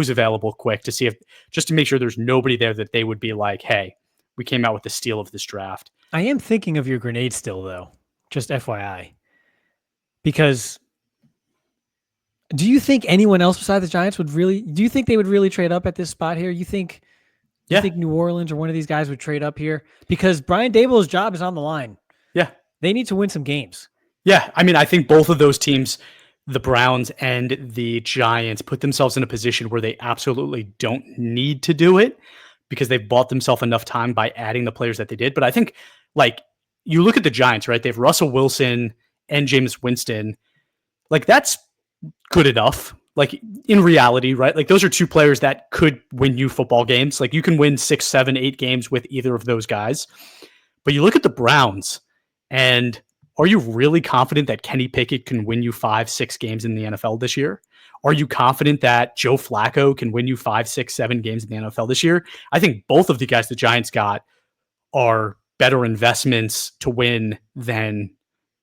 available quick to see just to make sure there's nobody there that they would be like, hey, we came out with the steal of this draft. I am thinking of your grenade still, though, just FYI. Because do you think anyone else besides the Giants do you think they would really trade up at this spot here? You think New Orleans or one of these guys would trade up here? Because Brian Daboll's job is on the line. Yeah. They need to win some games. Yeah. I mean, I think both of those teams, the Browns and the Giants, put themselves in a position where they absolutely don't need to do it because they've bought themselves enough time by adding the players that they did. But I think, like, you look at the Giants, right? They have Russell Wilson and Jameis Winston. Like, that's good enough. Like, in reality, right? Like, those are two players that could win you football games. Like, you can win 6, 7, 8 games with either of those guys. But you look at the Browns, and are you really confident that Kenny Pickett can win you 5, 6 games in the NFL this year? Are you confident that Joe Flacco can win you 5, 6, 7 games in the NFL this year? I think both of the guys the Giants got are better investments to win than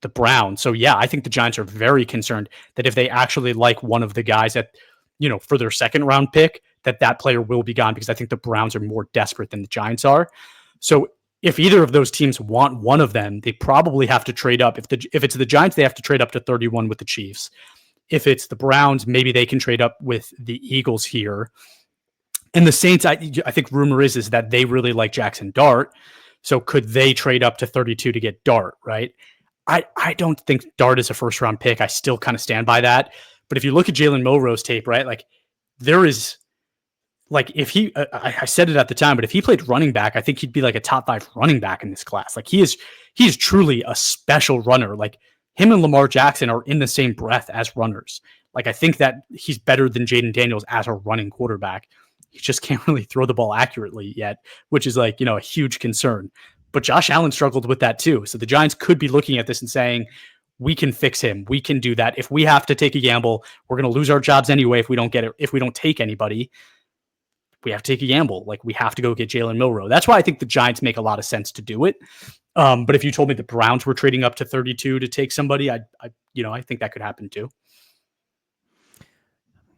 the Browns. So yeah, I think the Giants are very concerned that if they actually like one of the guys that, for their second round pick, that player will be gone because I think the Browns are more desperate than the Giants are. So if either of those teams want one of them, they probably have to trade up. If it's the Giants, they have to trade up to 31 with the Chiefs. If it's the Browns, maybe they can trade up with the Eagles here. And the Saints, I think rumor is that they really like Jackson Dart. So could they trade up to 32 to get Dart, right? I don't think Dart is a first round pick. I still kind of stand by that. But if you look at Jalen Milroe's tape, right, like there is, like if he, I said it at the time, but if he played running back, I think he'd be like a top 5 running back in this class. Like he is truly a special runner. Like him and Lamar Jackson are in the same breath as runners. Like I think that he's better than Jaden Daniels as a running quarterback. He just can't really throw the ball accurately yet, which is like, a huge concern. But Josh Allen struggled with that too. So the Giants could be looking at this and saying, we can fix him. We can do that. If we have to take a gamble, we're going to lose our jobs anyway if we don't get it. If we don't take anybody, we have to take a gamble. Like, we have to go get Jalen Milroe. That's why I think the Giants make a lot of sense to do it. But if you told me the Browns were trading up to 32 to take somebody, I think that could happen too.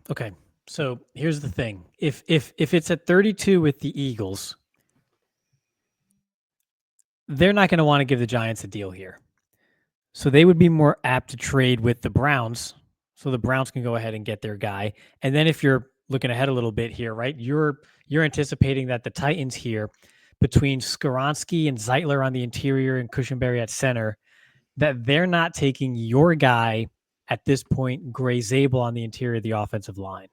Okay. So here's the thing. If it's at 32 with the Eagles, they're not going to want to give the Giants a deal here. So they would be more apt to trade with the Browns. So the Browns can go ahead and get their guy. And then if you're looking ahead a little bit here, right, you're anticipating that the Titans here, between Skoronski and Zeitler on the interior and Cushenberry at center, that they're not taking your guy at this point, Gray Zabel, on the interior of the offensive line.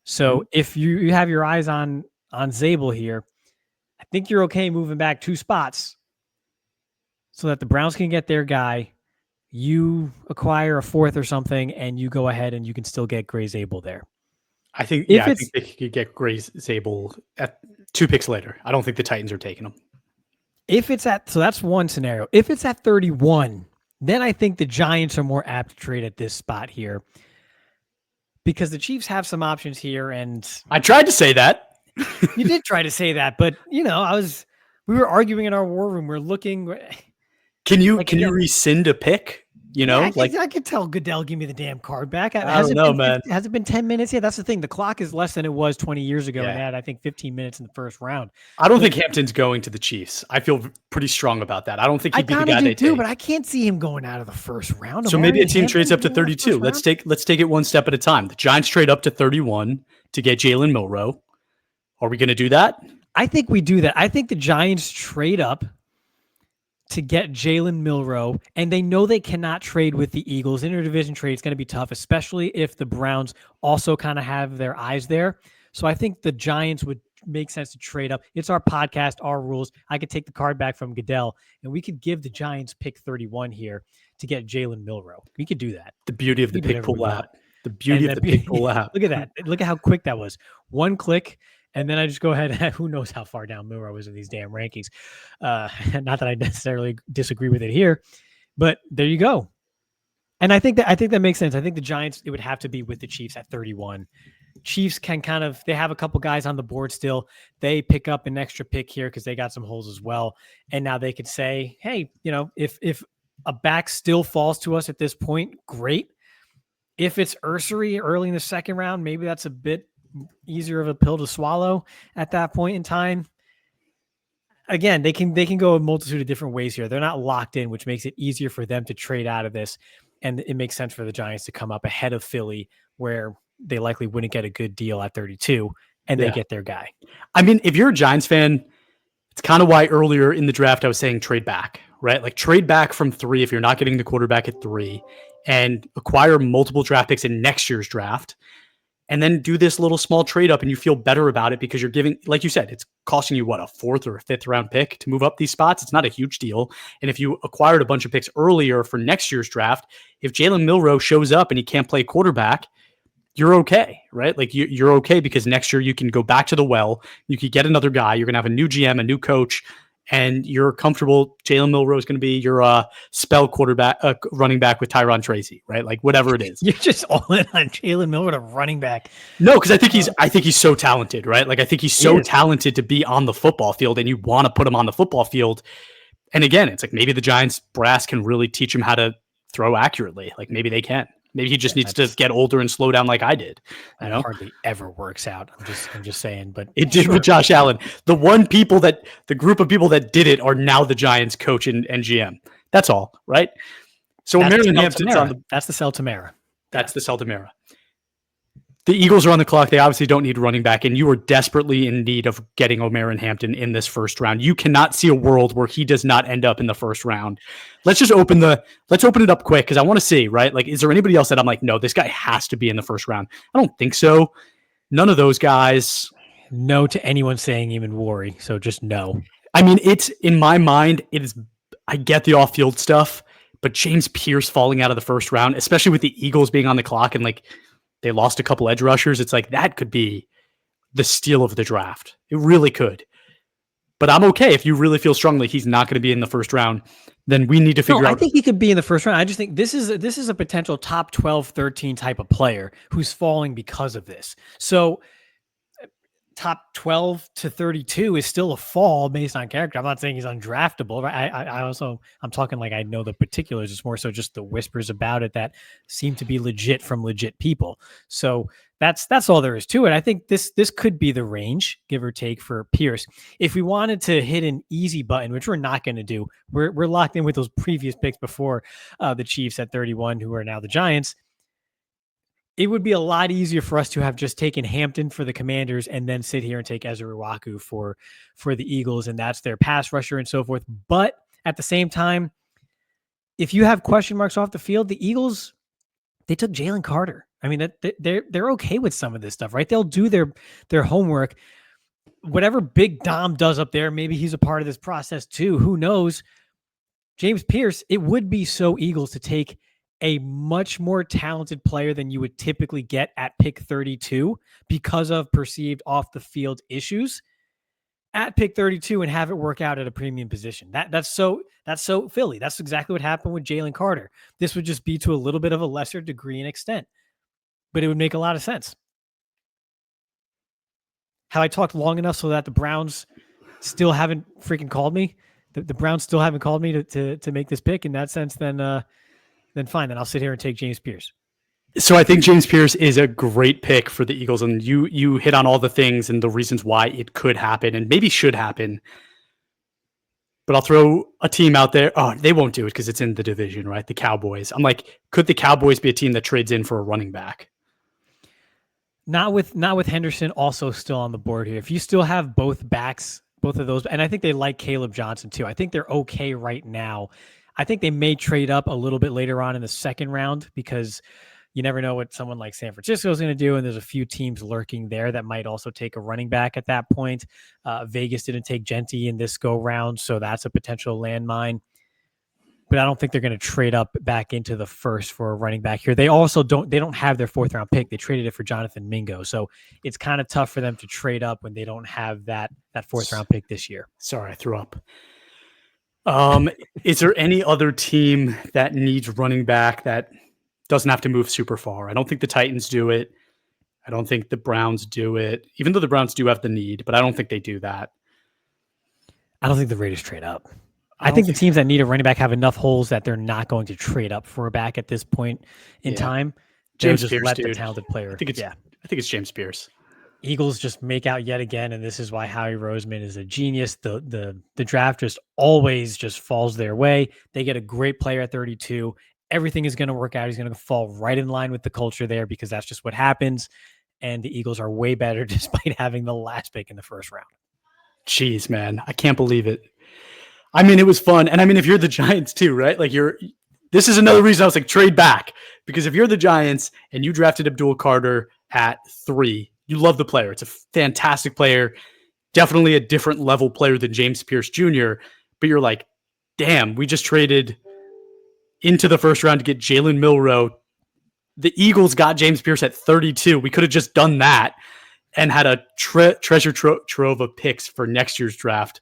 So if you have your eyes on Zabel here, I think you're okay moving back 2 spots so that the Browns can get their guy. You acquire a 4th or something, and you go ahead and you can still get Gray Zabel there. I think they could get Gray Zabel at 2 picks later. I don't think the Titans are taking him. So that's one scenario. If it's at 31, then I think the Giants are more apt to trade at this spot here, because the Chiefs have some options here. And I tried to say that. You did try to say that, but we were arguing in our war room. We're looking. Can you rescind a pick? I could tell Goodell give me the damn card back. I don't know, man. Has it been 10 minutes? Yeah, that's the thing. The clock is less than it was 20 years ago, Yeah. and they had, I think, 15 minutes in the first round. I don't think Hampton's going to the Chiefs. I feel pretty strong about that. I don't think he'd be the guy they take. But I can't see him going out of the first round. So maybe a team trades up to 32. Let's take it one step at a time. The Giants trade up to 31 to get Jalen Milroe. Are we going to do that? I think we do that. I think the Giants trade up to get Jalen Milroe, and they know they cannot trade with the Eagles. Interdivision trade is going to be tough, especially if the Browns also kind of have their eyes there. So I think the Giants would make sense to trade up. It's our podcast, our rules. I could take the card back from Goodell, and we could give the Giants pick 31 here to get Jalen Milroe. We could do that. The beauty of the pick pull app. The beauty of the pick pull app. Look at that. Look at how quick that was. One click. And then I just go ahead and who knows how far down Milroe was in these damn rankings. Not that I necessarily disagree with it here, but there you go. And I think that makes sense. I think the Giants, it would have to be with the Chiefs at 31. Chiefs can they have a couple guys on the board still. They pick up an extra pick here because they got some holes as well. And now they could say, hey, if a back still falls to us at this point, great. If it's Ursery early in the second round, maybe that's a bit easier of a pill to swallow at that point in time. Again, they can go a multitude of different ways here. They're not locked in, which makes it easier for them to trade out of this. And it makes sense for the Giants to come up ahead of Philly, where they likely wouldn't get a good deal at 32, and they get their guy. I mean, if you're a Giants fan, it's kind of why earlier in the draft I was saying trade back, right? Like, trade back from 3 if you're not getting the quarterback at 3, and acquire multiple draft picks in next year's draft. And then do this little small trade up, and you feel better about it because you're giving, like you said, it's costing you a 4th or a 5th round pick to move up these spots. It's not a huge deal. And if you acquired a bunch of picks earlier for next year's draft, if Jalen Milroe shows up and he can't play quarterback, you're okay, right? Like, you're okay because next year you can go back to the well. You could get another guy. You're going to have a new GM, a new coach, and you're comfortable. Jalen Milroe is going to be your spell quarterback, running back with Tyron Tracy, right? Like, whatever it is. You're just all in on Jalen Milroe to running back. No, because I think he's so talented, right? Like, I think he's so talented to be on the football field, and you want to put him on the football field. And again, it's like maybe the Giants brass can really teach him how to throw accurately. Like, maybe they can. Maybe he just needs to get older and slow down like I did. That hardly ever works out. I'm just saying, but it did with Josh Allen. The group of people that did it are now the Giants coach and GM. That's all, right? So Marion Hampton's on the. That's the Sel Tamara. That's the Sel Tamara. The Eagles are on the clock. They obviously don't need a running back, and you are desperately in need of getting O'Mara Hampton in this first round. You cannot see a world where he does not end up in the first round. Let's open it up quick because I want to see, right? Like, is there anybody else that I'm like, no, this guy has to be in the first round? I don't think so. None of those guys. No to anyone saying even worry. So just no. I mean, it's in my mind, it is. I get the off-field stuff, but James Pierce falling out of the first round, especially with the Eagles being on the clock and like, they lost a couple edge rushers. It's like that could be the steal of the draft. It really could. But I'm okay if you really feel strongly he's not going to be in the first round. Then we need to figure No, I out. think he could be in the first round. I just think this is a potential top 12, 13 type of player who's falling because of this. So top 12 to 32 is still a fall based on character. I'm not saying he's undraftable. Right? I'm talking like I know the particulars. It's more so just the whispers about it that seem to be legit from legit people. So that's all there is to it. I think this could be the range, give or take, for Pierce. If we wanted to hit an easy button, which we're not going to do, we're locked in with those previous picks before the Chiefs at 31, who are now the Giants. It would be a lot easier for us to have just taken Hampton for the Commanders and then sit here and take Ezra Iwaku for the Eagles, and that's their pass rusher and so forth. But at the same time, if you have question marks off the field, the Eagles, they took Jalen Carter. I mean, they're okay with some of this stuff, right? They'll do their homework. Whatever Big Dom does up there, maybe he's a part of this process too. Who knows? James Pierce, it would be so Eagles to take a much more talented player than you would typically get at pick 32 because of perceived off the field issues at pick 32 and have it work out at a premium position. That's so Philly. That's exactly what happened with Jalen Carter. This would just be to a little bit of a lesser degree and extent, but it would make a lot of sense. Have I talked long enough so that the Browns still haven't freaking called me? The Browns still haven't called me to make this pick in that sense, then fine. Then I'll sit here and take James Pierce. So I think James Pierce is a great pick for the Eagles, and you hit on all the things and the reasons why it could happen and maybe should happen. But I'll throw a team out there. Oh, they won't do it because it's in the division, right? The Cowboys. I'm like, could the Cowboys be a team that trades in for a running back? Not with Henderson also still on the board here. If you still have both backs, both of those, and I think they like Caleb Johnson too. I think they're okay right now. I think they may trade up a little bit later on in the second round because you never know what someone like San Francisco is going to do. And there's a few teams lurking there that might also take a running back at that point. Vegas didn't take Genty in this go round, so that's a potential landmine. But I don't think they're going to trade up back into the first for a running back here. They also don't have their fourth round pick. They traded it for Jonathan Mingo. So it's kind of tough for them to trade up when they don't have that fourth round pick this year. Sorry, I threw up. Is there any other team that needs running back that doesn't have to move super far? I don't think the Titans do it. I don't think the Browns do it, even though the Browns do have the need, but I don't think they do that. I don't think the Raiders trade up. I think the teams that need a running back have enough holes that they're not going to trade up for a back at this point in time. James just Pierce, let dude. the talented player. I think it's James Pierce. Eagles just make out yet again, and this is why Howie Roseman is a genius. The draft just always just falls their way. They get a great player at 32. Everything is going to work out. He's going to fall right in line with the culture there because that's just what happens. And the Eagles are way better despite having the last pick in the first round. Jeez, man. I can't believe it. I mean, it was fun. And I mean, if you're the Giants too, right? Like this is another reason I was like, trade back. Because if you're the Giants and you drafted Abdul Carter at 3, you love the player. It's a fantastic player. Definitely a different level player than James Pierce Jr. But you're like, damn, we just traded into the first round to get Jalen Milroe. The Eagles got James Pierce at 32. We could have just done that and had a treasure trove of picks for next year's draft.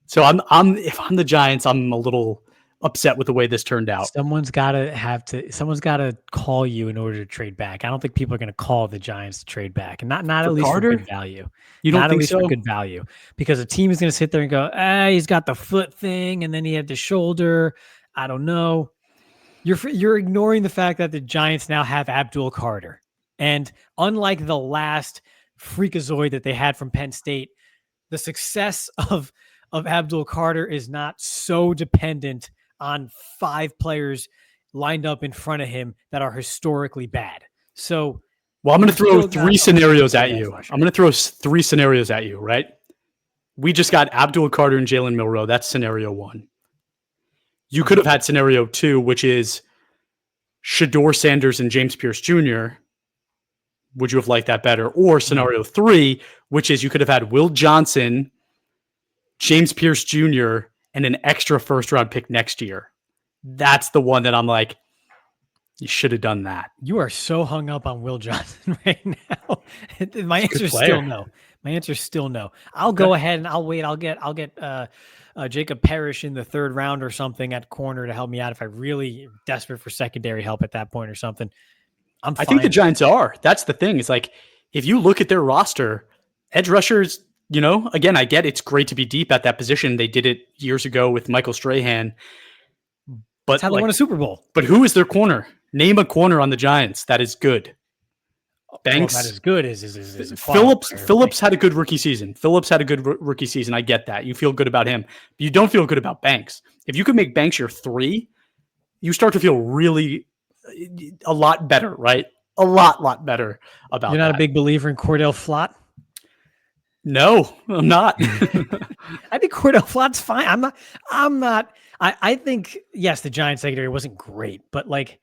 So if I'm the Giants, I'm a little upset with the way this turned out. Someone's got to call you in order to trade back. I don't think people are going to call the Giants to trade back, and not at least Carter? for good value. You don't not think at least so? For good value, because a team is going to sit there and go, he's got the foot thing, and then he had the shoulder. I don't know. You're ignoring the fact that the Giants now have Abdul Carter, and unlike the last freakazoid that they had from Penn State, the success of Abdul Carter is not so dependent on 5 players lined up in front of him that are historically bad. So, well, I'm going to throw 3 scenarios at you. I'm going to throw 3 scenarios at you, right? We just got Abdul Carter and Jalen Milroe. That's scenario 1. You could have had scenario 2, which is Shedeur Sanders and James Pierce Jr. Would you have liked that better? Or scenario 3, which is you could have had Will Johnson, James Pierce Jr., and an extra first-round pick next year. That's the one that I'm like, you should have done that. You are so hung up on Will Johnson right now. My answer is still no. My answer is still no. I'll Okay. go ahead and I'll wait. I'll get Jacob Parrish in the third round or something at corner to help me out if I really am desperate for secondary help at that point or something. I'm I think the fine. Giants are. That's the thing. It's like if you look at their roster, edge rushers, again, I get it's great to be deep at that position. They did it years ago with Michael Strahan, That's but how they won like, a Super Bowl. but who is their corner? Name a corner on the Giants that is good. Well, not Banks, as good as a quality Phillips. player. Phillips had a good rookie season. Phillips had a good rookie season. I get that. You feel good about him, but you don't feel good about Banks. If you could make Banks your 3, you start to feel really a lot better, right? A lot better about You're not that. a big believer in Cordell Flott? No, I'm not. I think Cordell Flott's fine. I'm not. I think yes, the Giants secondary wasn't great, but like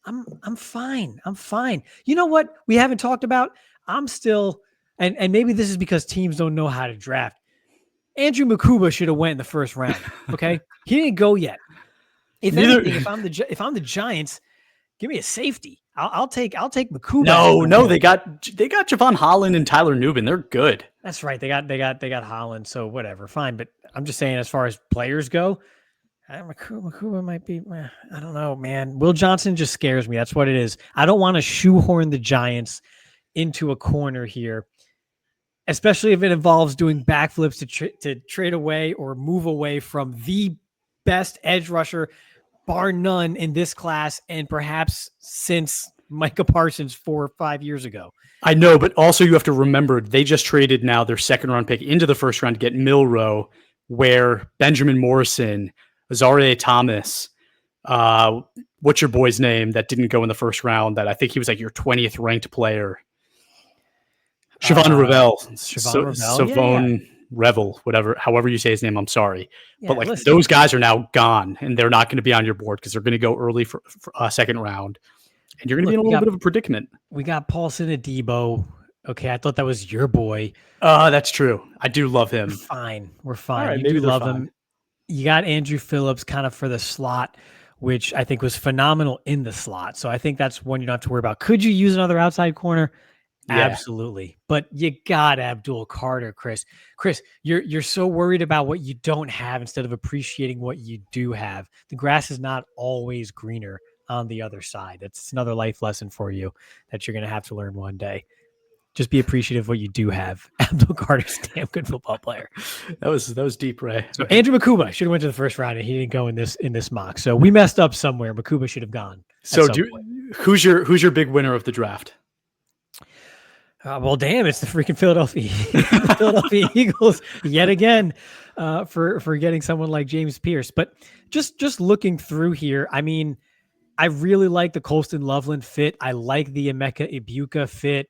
I'm fine. I'm fine. You know what we haven't talked about? I'm still and maybe this is because teams don't know how to draft. Andrew Makuba should have went in the first round. Okay, he didn't go yet. If Neither. anything, if I'm the Giants, give me a safety. I'll take Makuba. No, they got Javon Holland and Tyler Nubin. They're good. That's right. They got Holland. So whatever, fine. But I'm just saying, as far as players go, Makuba might be. I don't know, man. Will Johnson just scares me. That's what it is. I don't want to shoehorn the Giants into a corner here, especially if it involves doing backflips to trade away or move away from the best edge rusher, bar none, in this class, and perhaps since Micah Parsons 4 or 5 years ago. I know, but also you have to remember they just traded now their second round pick into the first round to get Milrow, where Benjamin Morrison, Azaria Thomas, what's your boy's name that didn't go in the first round that I think he was like your 20th ranked player? Siobhan Revel. Savone Revel, however you say his name, I'm sorry. Yeah, but like listen, those guys are now gone and they're not going to be on your board because they're going to go early for second round. And you're going to be in a little bit of a predicament. We got Paulson Adebo. Okay, I thought that was your boy. That's true. I do love him. We're fine. Right, you do love him. You got Andrew Phillips kind of for the slot, which I think was phenomenal in the slot. So I think that's one you don't have to worry about. Could you use another outside corner? Yeah. Absolutely. But you got Abdul Carter, Chris. Chris, you're so worried about what you don't have instead of appreciating what you do have. The grass is not always greener on the other side. That's another life lesson for you that you're going to have to learn one day. Just be appreciative of what you do have. Abdul Carter's a damn good football player. That was deep, Ray. So Andrew Makuba should have went to the first round, and he didn't go in this mock. So we messed up somewhere. Makuba should have gone. So who's your big winner of the draft? Well, damn, it's the freaking Philadelphia Eagles yet again for getting someone like James Pierce. But just looking through here, I mean, I really like the Colston Loveland fit. I like the Emeka Ibuka fit.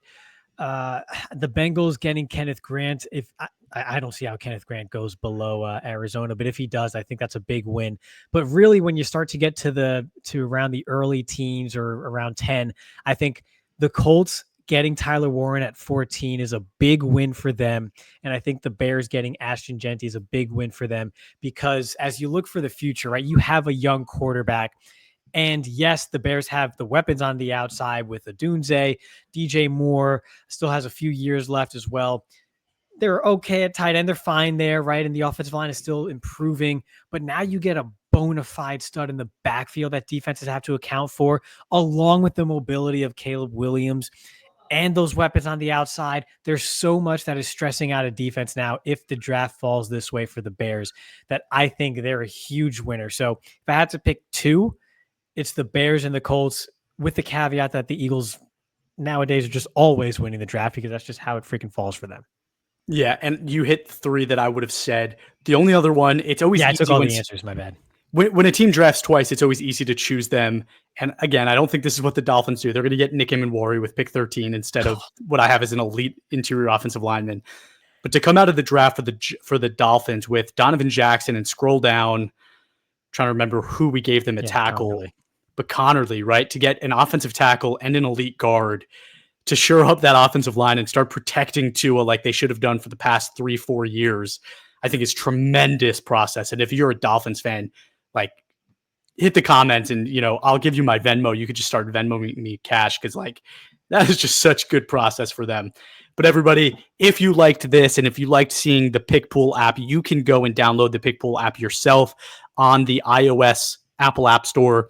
The Bengals getting Kenneth Grant. If I don't see how Kenneth Grant goes below Arizona, but if he does, I think that's a big win. But really, when you start to get to around the early teens or around 10, I think the Colts getting Tyler Warren at 14 is a big win for them. And I think the Bears getting Ashton Genty is a big win for them because as you look for the future, right, you have a young quarterback. And yes, the Bears have the weapons on the outside with Odunze. DJ Moore still has a few years left as well. They're okay at tight end. They're fine there, right? And the offensive line is still improving. But now you get a bona fide stud in the backfield that defenses have to account for, along with the mobility of Caleb Williams and those weapons on the outside. There's so much that is stressing out a defense now if the draft falls this way for the Bears that I think they're a huge winner. So if I had to pick two, it's the Bears and the Colts, with the caveat that the Eagles nowadays are just always winning the draft because that's just how it freaking falls for them. Yeah, and you hit 3 that I would have said. The only other one, it's always easy. I took all the answers, my bad. When a team drafts twice, it's always easy to choose them. And again, I don't think this is what the Dolphins do. They're going to get Nick Immanwori with pick 13 instead of what I have as an elite interior offensive lineman. But to come out of the draft for the Dolphins with Donovan Jackson and scroll down, trying to remember who we gave them a tackle, Connerly. But Connerly, right? To get an offensive tackle and an elite guard to shore up that offensive line and start protecting Tua like they should have done for the past 3-4 years, I think is tremendous process. And if you're a Dolphins fan, like, hit the comments and, I'll give you my Venmo. You could just start Venmoing me cash because, like, that is just such good process for them. But everybody, if you liked this and if you liked seeing the Pick Pool app, you can go and download the Pick Pool app yourself on the iOS Apple App Store.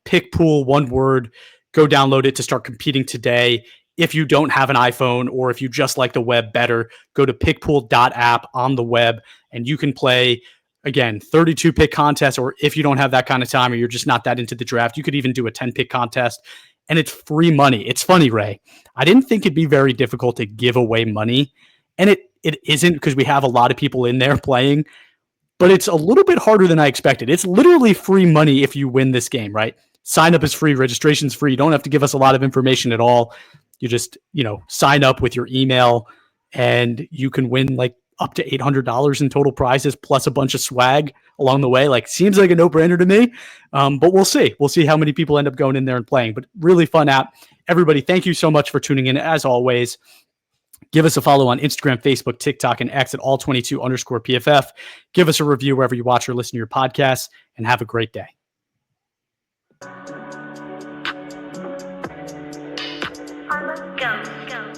Pick Pool, one word. Go download it to start competing today. If you don't have an iPhone or if you just like the web better, go to pickpool.app on the web and you can play, again, 32 pick contests. Or if you don't have that kind of time or you're just not that into the draft, you could even do a 10 pick contest and it's free money. It's funny, Ray. I didn't think it'd be very difficult to give away money, and it isn't, because we have a lot of people in there playing, but it's a little bit harder than I expected. It's literally free money if you win this game, right? Sign up is free, registration's free. You don't have to give us a lot of information at all. You just, sign up with your email and you can win like up to $800 in total prizes plus a bunch of swag along the way. Like, seems like a no-brainer to me. But we'll see. We'll see how many people end up going in there and playing. But really fun app. Everybody, thank you so much for tuning in. As always, give us a follow on Instagram, Facebook, TikTok, and X at all22_PFF. Give us a review wherever you watch or listen to your podcasts, and have a great day. Go, go.